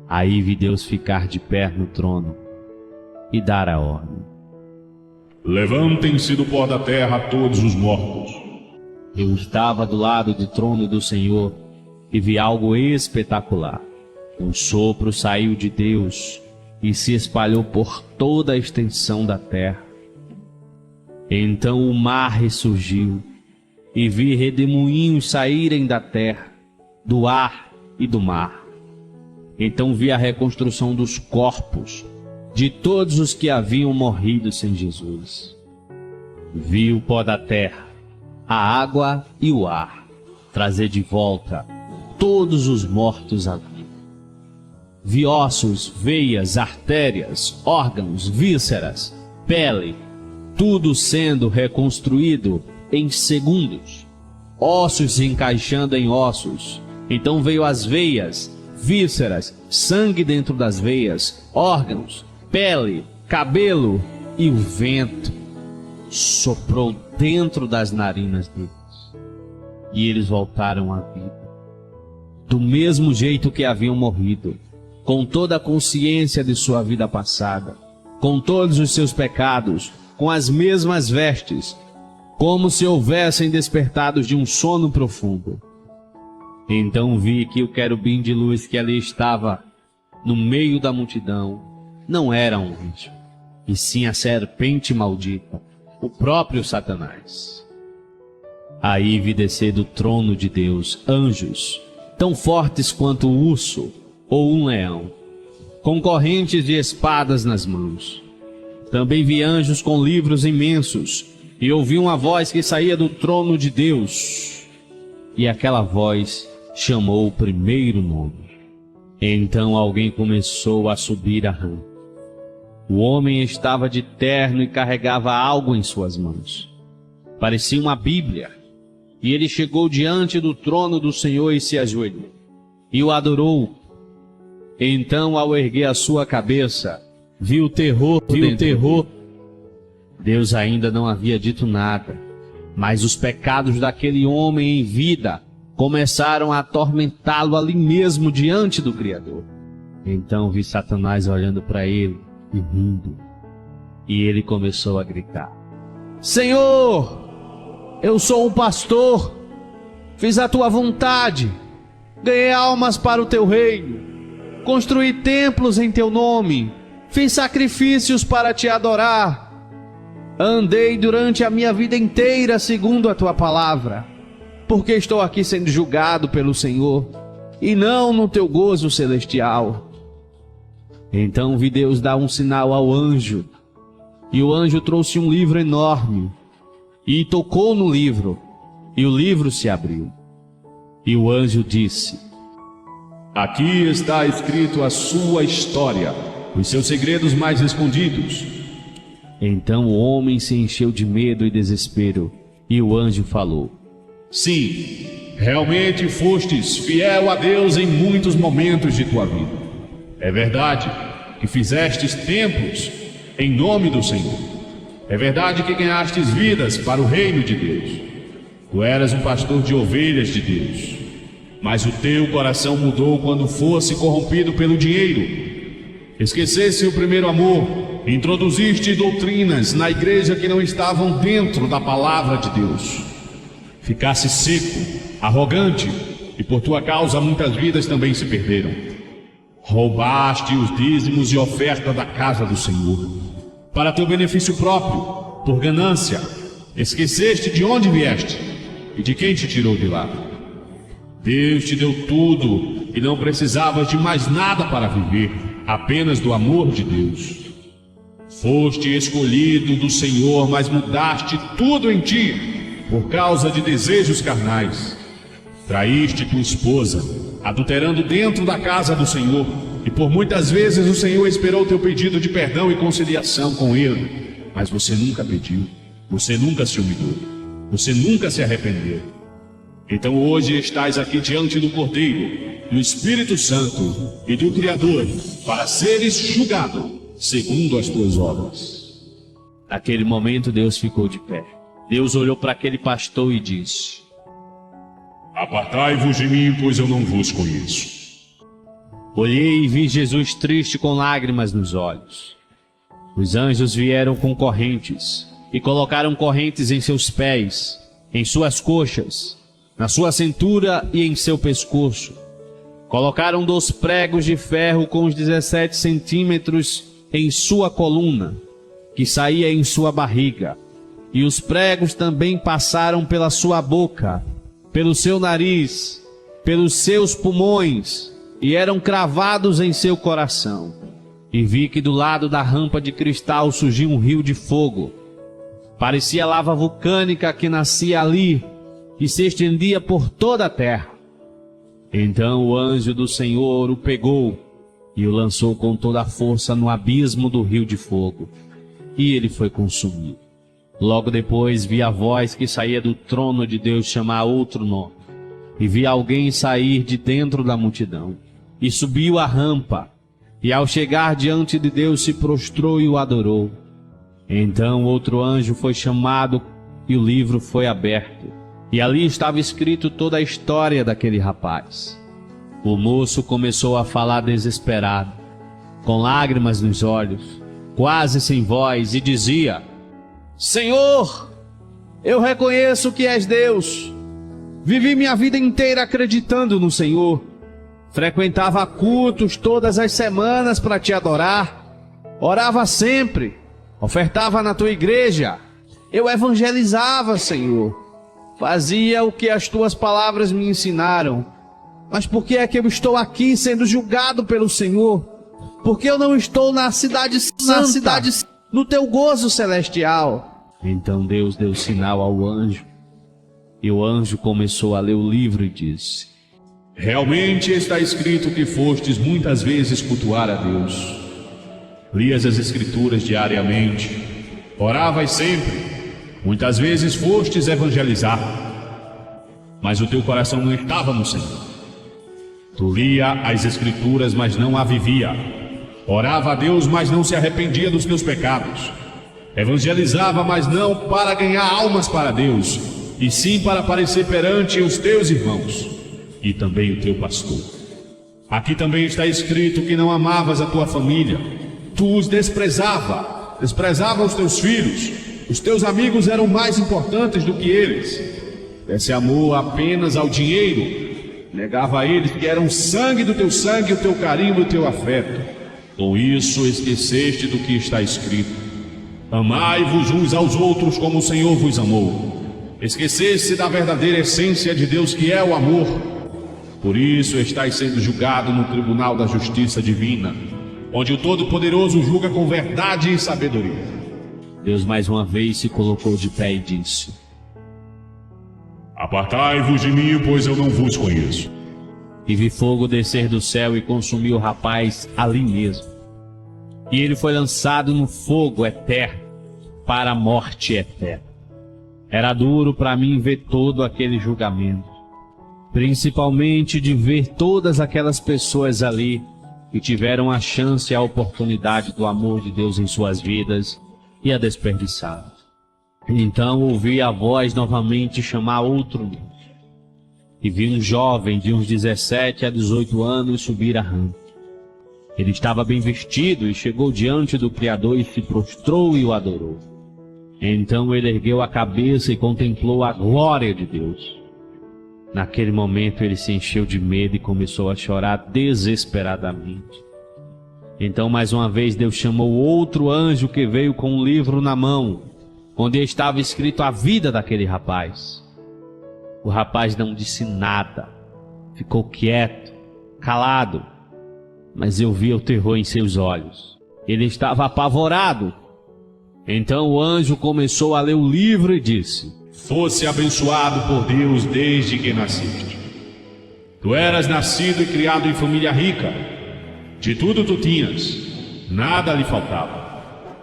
Aí vi Deus ficar de pé no trono e dar a ordem: Levantem-se do pó da terra todos os mortos. Eu estava do lado do trono do Senhor e vi algo espetacular. Um sopro saiu de Deus e se espalhou por toda a extensão da terra. Então o mar ressurgiu e vi redemoinhos saírem da terra, do ar e do mar. Então vi a reconstrução dos corpos de todos os que haviam morrido sem Jesus. Vi o pó da terra, a água e o ar trazer de volta todos os mortos à vida. Vi ossos, veias, artérias, órgãos, vísceras, pele, tudo sendo reconstruído em segundos, ossos se encaixando em ossos. Então veio as veias, vísceras, sangue dentro das veias, órgãos, pele, cabelo, e o vento soprou dentro das narinas deles, e eles voltaram à vida, do mesmo jeito que haviam morrido, com toda a consciência de sua vida passada, com todos os seus pecados, com as mesmas vestes, como se houvessem despertados de um sono profundo. Então vi que o querubim de luz que ali estava no meio da multidão não era um anjo, e sim a serpente maldita, o próprio Satanás. Aí vi descer do trono de Deus anjos, tão fortes quanto o urso ou um leão, com correntes de espadas nas mãos. Também vi anjos com livros imensos, e ouvi uma voz que saía do trono de Deus, e aquela voz chamou o primeiro nome. Então alguém começou a subir a rampa. O homem estava de terno e carregava algo em suas mãos. Parecia uma Bíblia. E ele chegou diante do trono do Senhor e se ajoelhou, e o adorou. Então, ao erguer a sua cabeça, viu terror. Deus ainda não havia dito nada, mas os pecados daquele homem em vida começaram a atormentá-lo ali mesmo diante do Criador. Então vi Satanás olhando para ele e rindo, e ele começou a gritar: Senhor, eu sou um pastor, fiz a tua vontade, ganhei almas para o teu reino, construí templos em teu nome, fiz sacrifícios para te adorar, andei durante a minha vida inteira segundo a tua palavra, porque estou aqui sendo julgado pelo Senhor, e não no teu gozo celestial. Então vi Deus dar um sinal ao anjo, e o anjo trouxe um livro enorme, e tocou no livro, e o livro se abriu. E o anjo disse: Aqui está escrito a sua história, os seus segredos mais escondidos. Então o homem se encheu de medo e desespero, e o anjo falou: Sim, realmente fostes fiel a Deus em muitos momentos de tua vida. É verdade que fizestes templos em nome do Senhor. É verdade que ganhastes vidas para o reino de Deus. Tu eras um pastor de ovelhas de Deus. Mas o teu coração mudou quando fosse corrompido pelo dinheiro. Esqueceste o primeiro amor. Introduziste doutrinas na igreja que não estavam dentro da palavra de Deus. Ficaste seco, arrogante, e por tua causa muitas vidas também se perderam. Roubaste os dízimos e oferta da casa do Senhor, para teu benefício próprio, por ganância. Esqueceste de onde vieste e de quem te tirou de lá. Deus te deu tudo e não precisavas de mais nada para viver, apenas do amor de Deus. Foste escolhido do Senhor, mas mudaste tudo em ti por causa de desejos carnais. Traíste tua esposa, adulterando dentro da casa do Senhor, e por muitas vezes o Senhor esperou teu pedido de perdão e conciliação com Ele, mas você nunca pediu, você nunca se humilhou, você nunca se arrependeu. Então hoje estás aqui diante do Cordeiro, do Espírito Santo e do Criador, para seres julgado segundo as tuas obras. Naquele momento Deus ficou de pé. Deus olhou para aquele pastor e disse: Apartai-vos de mim, pois eu não vos conheço. Olhei e vi Jesus triste com lágrimas nos olhos. Os anjos vieram com correntes e colocaram correntes em seus pés, em suas coxas, na sua cintura e em seu pescoço. Colocaram 2 pregos de ferro com os 17 centímetros em sua coluna, que saía em sua barriga, e os pregos também passaram pela sua boca, pelo seu nariz, pelos seus pulmões, e eram cravados em seu coração. E vi que do lado da rampa de cristal surgia um rio de fogo. Parecia lava vulcânica que nascia ali e se estendia por toda a terra. Então o anjo do Senhor o pegou e o lançou com toda a força no abismo do rio de fogo, e ele foi consumido. Logo depois vi a voz que saía do trono de Deus chamar outro nome, e vi alguém sair de dentro da multidão, e subiu a rampa, e ao chegar diante de Deus se prostrou e o adorou. Então outro anjo foi chamado, e o livro foi aberto, e ali estava escrito toda a história daquele rapaz. O moço começou a falar desesperado, com lágrimas nos olhos, quase sem voz, e dizia: Senhor, eu reconheço que és Deus. Vivi minha vida inteira acreditando no Senhor. Frequentava cultos todas as semanas para te adorar. Orava sempre. Ofertava na tua igreja. Eu evangelizava, Senhor. Fazia o que as tuas palavras me ensinaram. Mas por que é que eu estou aqui sendo julgado pelo Senhor? Por que eu não estou na cidade santa, no teu gozo celestial? Então Deus deu sinal ao anjo, e o anjo começou a ler o livro e disse: Realmente está escrito que fostes muitas vezes cultuar a Deus. Lias as Escrituras diariamente, oravas sempre, muitas vezes fostes evangelizar, mas o teu coração não estava no Senhor. Tu lia as Escrituras, mas não a vivia. Orava a Deus, mas não se arrependia dos teus pecados. Evangelizava, mas não para ganhar almas para Deus, e sim para aparecer perante os teus irmãos e também o teu pastor. Aqui também está escrito que não amavas a tua família. Tu os desprezava os teus filhos. Os teus amigos eram mais importantes do que eles. Desse amor apenas ao dinheiro. Negava a eles que eram sangue do teu sangue, o teu carinho e o teu afeto. Com isso esqueceste do que está escrito: Amai-vos uns aos outros como o Senhor vos amou. Esqueceste da verdadeira essência de Deus, que é o amor. Por isso estás sendo julgado no tribunal da justiça divina, onde o Todo-Poderoso julga com verdade e sabedoria. Deus mais uma vez se colocou de pé e disse: Apartai-vos de mim, pois eu não vos conheço. E vi fogo descer do céu e consumir o rapaz ali mesmo. E ele foi lançado no fogo eterno, para a morte eterna. Era duro para mim ver todo aquele julgamento, principalmente de ver todas aquelas pessoas ali que tiveram a chance e a oportunidade do amor de Deus em suas vidas e a desperdiçaram. Então ouvi a voz novamente chamar outro nome, e vi um jovem de uns 17 a 18 anos subir a rampa. Ele estava bem vestido e chegou diante do Criador e se prostrou e o adorou. Então ele ergueu a cabeça e contemplou a glória de Deus. Naquele momento ele se encheu de medo e começou a chorar desesperadamente. Então mais uma vez Deus chamou outro anjo que veio com um livro na mão, onde estava escrito a vida daquele rapaz. O rapaz não disse nada, ficou quieto, calado, mas eu via o terror em seus olhos. Ele estava apavorado. Então o anjo começou a ler o livro e disse: Fosse abençoado por Deus desde que nasceste. Tu eras nascido e criado em família rica. De tudo tu tinhas, nada lhe faltava.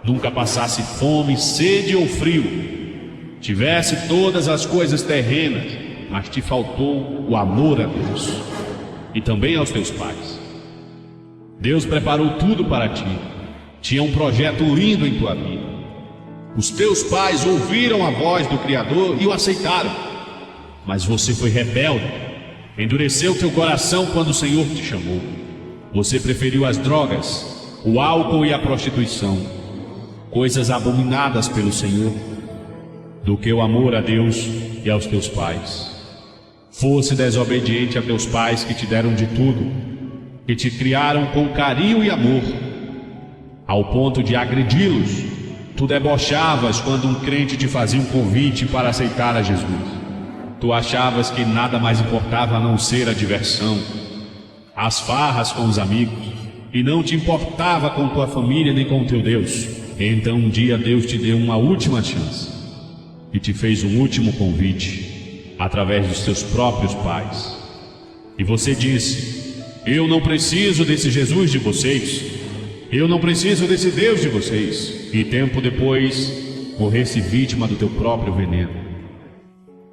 Nunca passasse fome, sede ou frio. Tivesse todas as coisas terrenas, mas te faltou o amor a Deus e também aos teus pais. Deus preparou tudo para ti. Tinha um projeto lindo em tua vida. Os teus pais ouviram a voz do Criador e o aceitaram. Mas você foi rebelde, endureceu teu coração quando o Senhor te chamou. Você preferiu as drogas, o álcool e a prostituição, coisas abominadas pelo Senhor, do que o amor a Deus e aos teus pais. Fosse desobediente a teus pais que te deram de tudo, que te criaram com carinho e amor, ao ponto de agredi-los. Tu debochavas quando um crente te fazia um convite para aceitar a Jesus. Tu achavas que nada mais importava a não ser a diversão, as farras com os amigos, e não te importava com tua família nem com teu Deus. Então um dia Deus te deu uma última chance e te fez um último convite através dos teus próprios pais. E você disse: eu não preciso desse Jesus de vocês, eu não preciso desse Deus de vocês. E tempo depois morresse vítima do teu próprio veneno,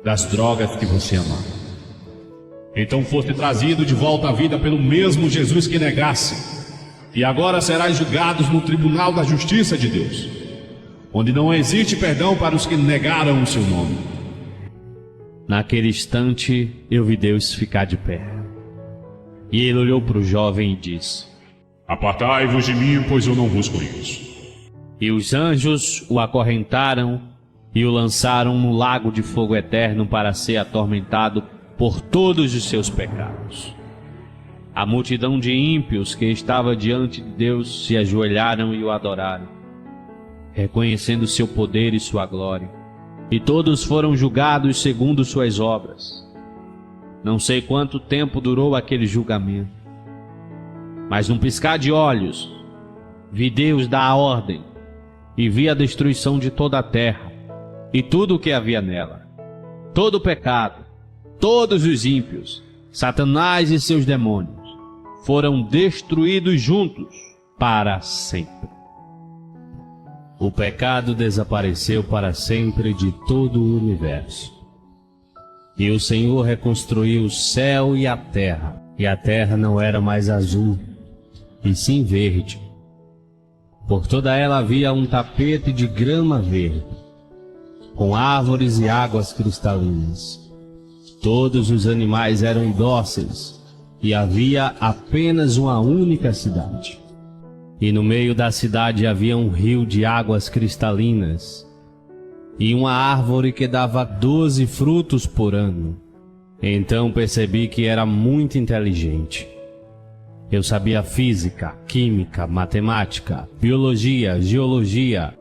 das drogas que você amava. Então foste trazido de volta à vida pelo mesmo Jesus que negasse, e agora serás julgado no tribunal da justiça de Deus, onde não existe perdão para os que negaram o seu nome. Naquele instante eu vi Deus ficar de pé. E ele olhou para o jovem e disse: Apartai-vos de mim, pois eu não vos conheço. E os anjos o acorrentaram e o lançaram no lago de fogo eterno para ser atormentado por todos os seus pecados. A multidão de ímpios que estava diante de Deus se ajoelharam e o adoraram, reconhecendo seu poder e sua glória. E todos foram julgados segundo suas obras. Não sei quanto tempo durou aquele julgamento, mas num piscar de olhos, vi Deus dar a ordem e vi a destruição de toda a terra e tudo o que havia nela. Todo o pecado, todos os ímpios, Satanás e seus demônios, foram destruídos juntos para sempre. O pecado desapareceu para sempre de todo o universo. E o Senhor reconstruiu o céu e a terra não era mais azul, e sim verde. Por toda ela havia um tapete de grama verde, com árvores e águas cristalinas. Todos os animais eram dóceis, e havia apenas uma única cidade. E no meio da cidade havia um rio de águas cristalinas, e uma árvore que dava 12 frutos por ano. Então percebi que era muito inteligente. Eu sabia física, química, matemática, biologia, geologia,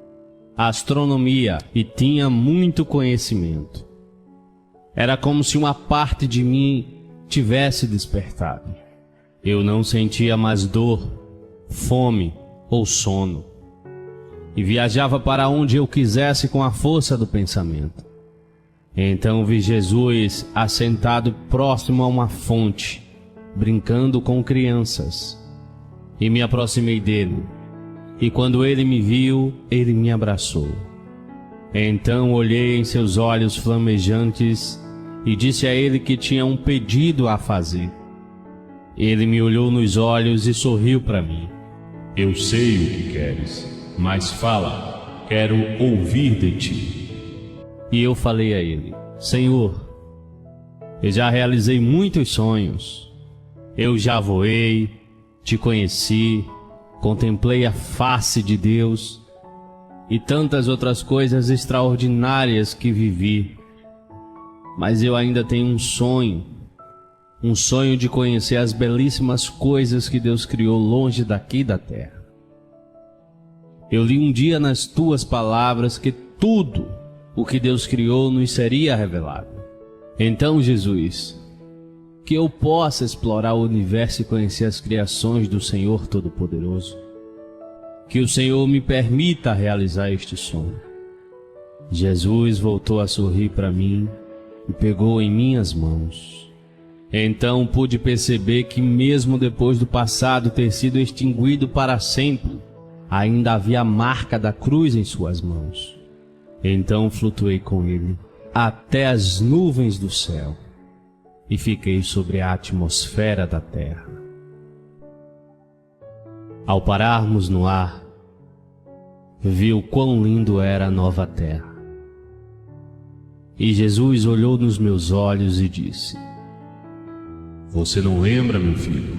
astronomia e tinha muito conhecimento. Era como se uma parte de mim tivesse despertado. Eu não sentia mais dor, fome ou sono, e viajava para onde eu quisesse com a força do pensamento. Então vi Jesus assentado próximo a uma fonte, brincando com crianças, e me aproximei dele, e quando ele me viu, ele me abraçou. Então olhei em seus olhos flamejantes e disse a ele que tinha um pedido a fazer. Ele me olhou nos olhos e sorriu para mim. Eu sei o que queres, mas fala, quero ouvir de ti. E eu falei a ele: Senhor, eu já realizei muitos sonhos. Eu já voei, te conheci, contemplei a face de Deus e tantas outras coisas extraordinárias que vivi. Mas eu ainda tenho um sonho de conhecer as belíssimas coisas que Deus criou longe daqui da terra. Eu li um dia nas tuas palavras que tudo o que Deus criou nos seria revelado. Então, Jesus, que eu possa explorar o universo e conhecer as criações do Senhor Todo-Poderoso. Que o Senhor me permita realizar este sonho. Jesus voltou a sorrir para mim e pegou em minhas mãos. Então pude perceber que mesmo depois do passado ter sido extinguido para sempre, ainda havia a marca da cruz em suas mãos. Então flutuei com ele até as nuvens do céu e fiquei sobre a atmosfera da terra. Ao pararmos no ar, vi o quão lindo era a nova terra. E Jesus olhou nos meus olhos e disse: Você não lembra, meu filho?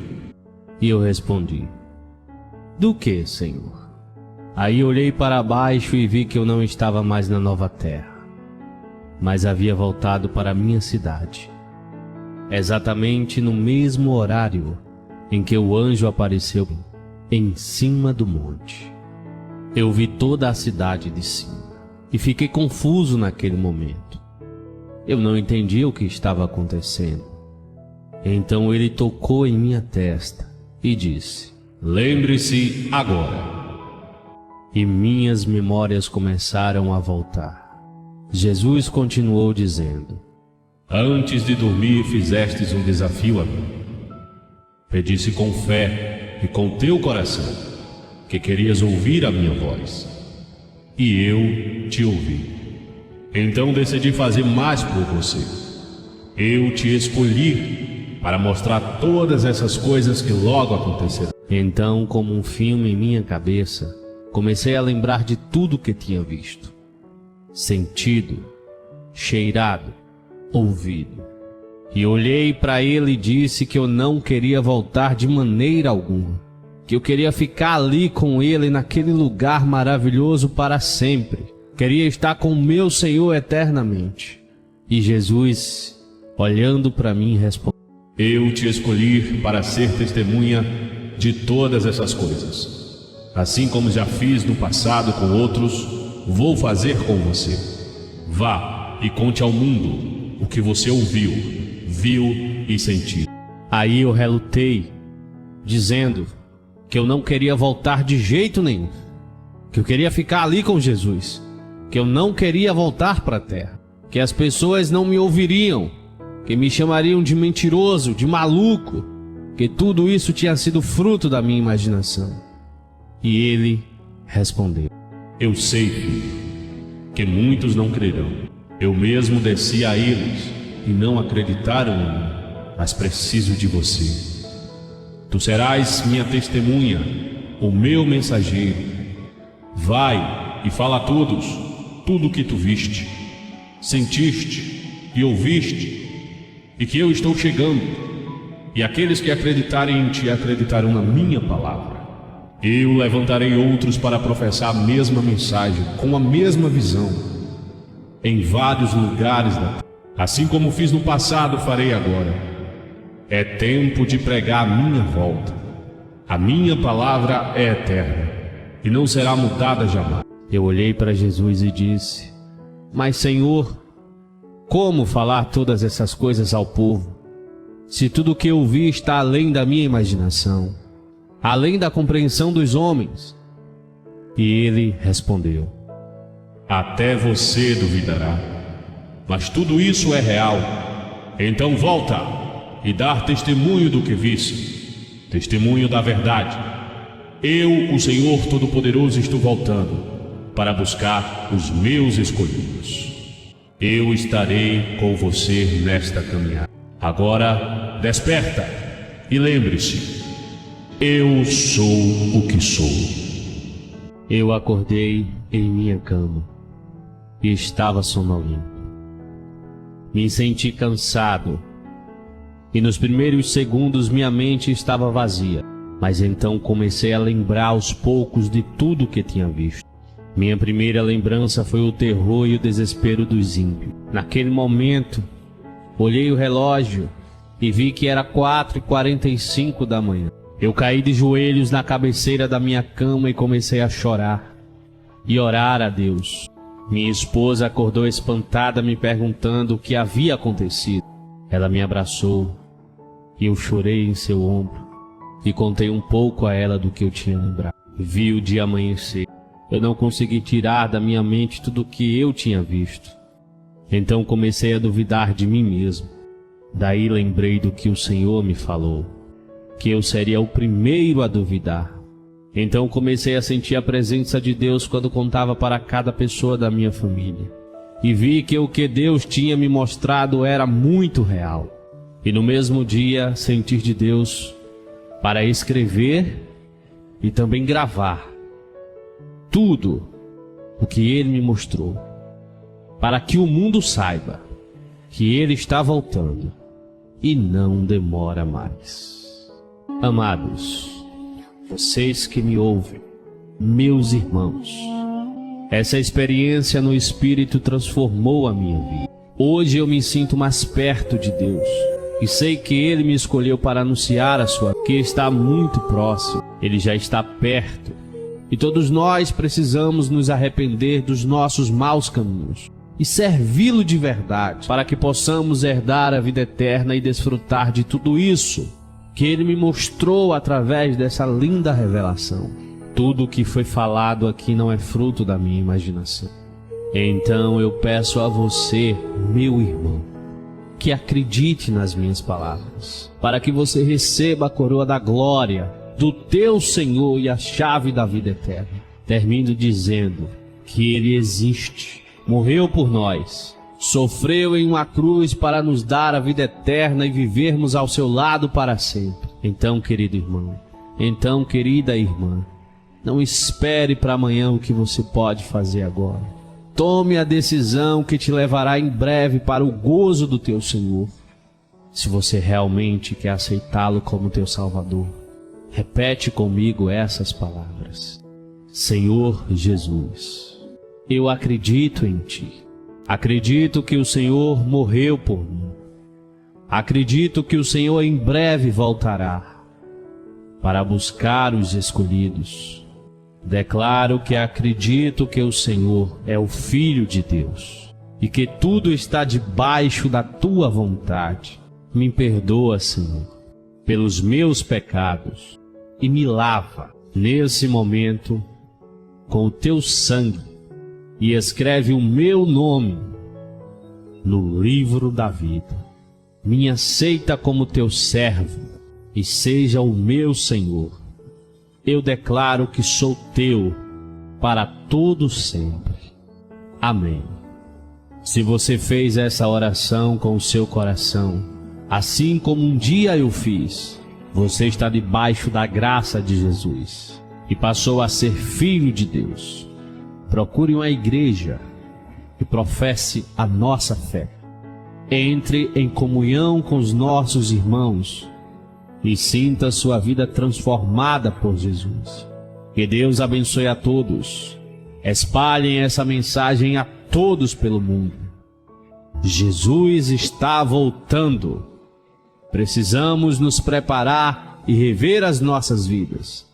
E eu respondi: Do que, Senhor? Aí olhei para baixo e vi que eu não estava mais na nova terra, mas havia voltado para a minha cidade, exatamente no mesmo horário em que o anjo apareceu em cima do monte. Eu vi toda a cidade de cima e fiquei confuso naquele momento. Eu não entendia o que estava acontecendo. Então ele tocou em minha testa e disse: Lembre-se agora. E minhas memórias começaram a voltar. Jesus continuou dizendo: Antes de dormir fizestes um desafio a mim. Pedisse com fé e com teu coração que querias ouvir a minha voz. E eu te ouvi. Então decidi fazer mais por você. Eu te escolhi para mostrar todas essas coisas que logo acontecerão. Então, como um filme em minha cabeça, comecei a lembrar de tudo que tinha visto, sentido, cheirado, ouvido. E olhei para ele e disse que eu não queria voltar de maneira alguma, que eu queria ficar ali com ele naquele lugar maravilhoso para sempre. Queria estar com o meu Senhor eternamente. E Jesus, olhando para mim, respondeu: Eu te escolhi para ser testemunha de todas essas coisas. Assim como já fiz no passado com outros, vou fazer com você. Vá e conte ao mundo o que você ouviu, viu e sentiu. Aí eu relutei, dizendo que eu não queria voltar de jeito nenhum, que eu queria ficar ali com Jesus, que eu não queria voltar para a terra, que as pessoas não me ouviriam, que me chamariam de mentiroso, de maluco, que tudo isso tinha sido fruto da minha imaginação. E ele respondeu: Eu sei, filho, que muitos não crerão. Eu mesmo desci a eles e não acreditaram em mim, mas preciso de você. Tu serás minha testemunha, o meu mensageiro. Vai e fala a todos tudo o que tu viste, sentiste e ouviste, e que eu estou chegando, e aqueles que acreditarem em ti acreditarão na minha palavra. Eu levantarei outros para professar a mesma mensagem, com a mesma visão, em vários lugares da terra. Assim como fiz no passado, farei agora. É tempo de pregar a minha volta. A minha palavra é eterna e não será mudada jamais. Eu olhei para Jesus e disse: Mas, Senhor, como falar todas essas coisas ao povo, se tudo o que eu vi está além da minha imaginação, além da compreensão dos homens? E ele respondeu: Até você duvidará, mas tudo isso é real. Então volta e dar testemunho do que viste, testemunho da verdade. Eu, o Senhor Todo-Poderoso, estou voltando para buscar os meus escolhidos. Eu estarei com você nesta caminhada. Agora, desperta e lembre-se: eu sou o que sou. Eu acordei em minha cama e estava sonolento. Me senti cansado e nos primeiros segundos minha mente estava vazia. Mas então comecei a lembrar aos poucos de tudo que tinha visto. Minha primeira lembrança foi o terror e o desespero dos ímpios. Naquele momento, olhei o relógio e vi que era 4h45 da manhã. Eu caí de joelhos na cabeceira da minha cama e comecei a chorar e orar a Deus. Minha esposa acordou espantada, me perguntando o que havia acontecido. Ela me abraçou e eu chorei em seu ombro e contei um pouco a ela do que eu tinha lembrado. Vi o dia amanhecer. Eu não consegui tirar da minha mente tudo o que eu tinha visto. Então comecei a duvidar de mim mesmo. Daí lembrei do que o Senhor me falou, que eu seria o primeiro a duvidar. Então comecei a sentir a presença de Deus quando contava para cada pessoa da minha família. E vi que o que Deus tinha me mostrado era muito real. E no mesmo dia, sentir de Deus para escrever e também gravar tudo o que Ele me mostrou, para que o mundo saiba que Ele está voltando e não demora mais. Amados, vocês que me ouvem, meus irmãos, essa experiência no Espírito transformou a minha vida. Hoje eu me sinto mais perto de Deus e sei que Ele me escolheu para anunciar a sua, que está muito próximo. Ele já está perto E todos nós precisamos nos arrepender dos nossos maus caminhos e servi-lo de verdade, para que possamos herdar a vida eterna e desfrutar de tudo isso que Ele me mostrou através dessa linda revelação. Tudo o que foi falado aqui não é fruto da minha imaginação. Então eu peço a você, meu irmão, que acredite nas minhas palavras, para que você receba a coroa da glória do teu Senhor e a chave da vida eterna. Termino dizendo que Ele existe, morreu por nós, sofreu em uma cruz para nos dar a vida eterna e vivermos ao seu lado para sempre. Então, querido irmão, então, querida irmã, não espere para amanhã o que você pode fazer agora. Tome a decisão que te levará em breve para o gozo do teu Senhor. Se você realmente quer aceitá-lo como teu Salvador, repete comigo essas palavras: Senhor Jesus, eu acredito em Ti. Acredito que o Senhor morreu por mim. Acredito que o Senhor em breve voltará para buscar os escolhidos. Declaro que acredito que o Senhor é o Filho de Deus e que tudo está debaixo da Tua vontade. Me perdoa, Senhor, pelos meus pecados e me lava nesse momento com o Teu sangue e escreve o meu nome no livro da vida. Me aceita como Teu servo e seja o meu Senhor. Eu declaro que sou Teu para todo sempre. Amém. Se você fez essa oração com o seu coração, assim como um dia eu fiz, você está debaixo da graça de Jesus e passou a ser filho de Deus. Procure uma igreja e professe a nossa fé. Entre em comunhão com os nossos irmãos e sinta sua vida transformada por Jesus. Que Deus abençoe a todos. Espalhem essa mensagem a todos pelo mundo. Jesus está voltando. Precisamos nos preparar e rever as nossas vidas.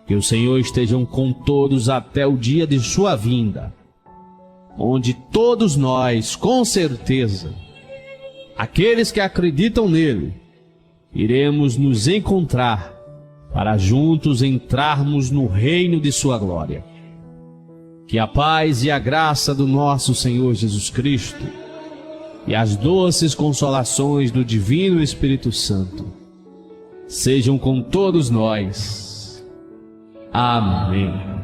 Que o Senhor esteja com todos até o dia de sua vinda, onde todos nós, com certeza, aqueles que acreditam nele, iremos nos encontrar para juntos entrarmos no reino de sua glória. Que a paz e a graça do nosso Senhor Jesus Cristo e as doces consolações do Divino Espírito Santo sejam com todos nós. Amém.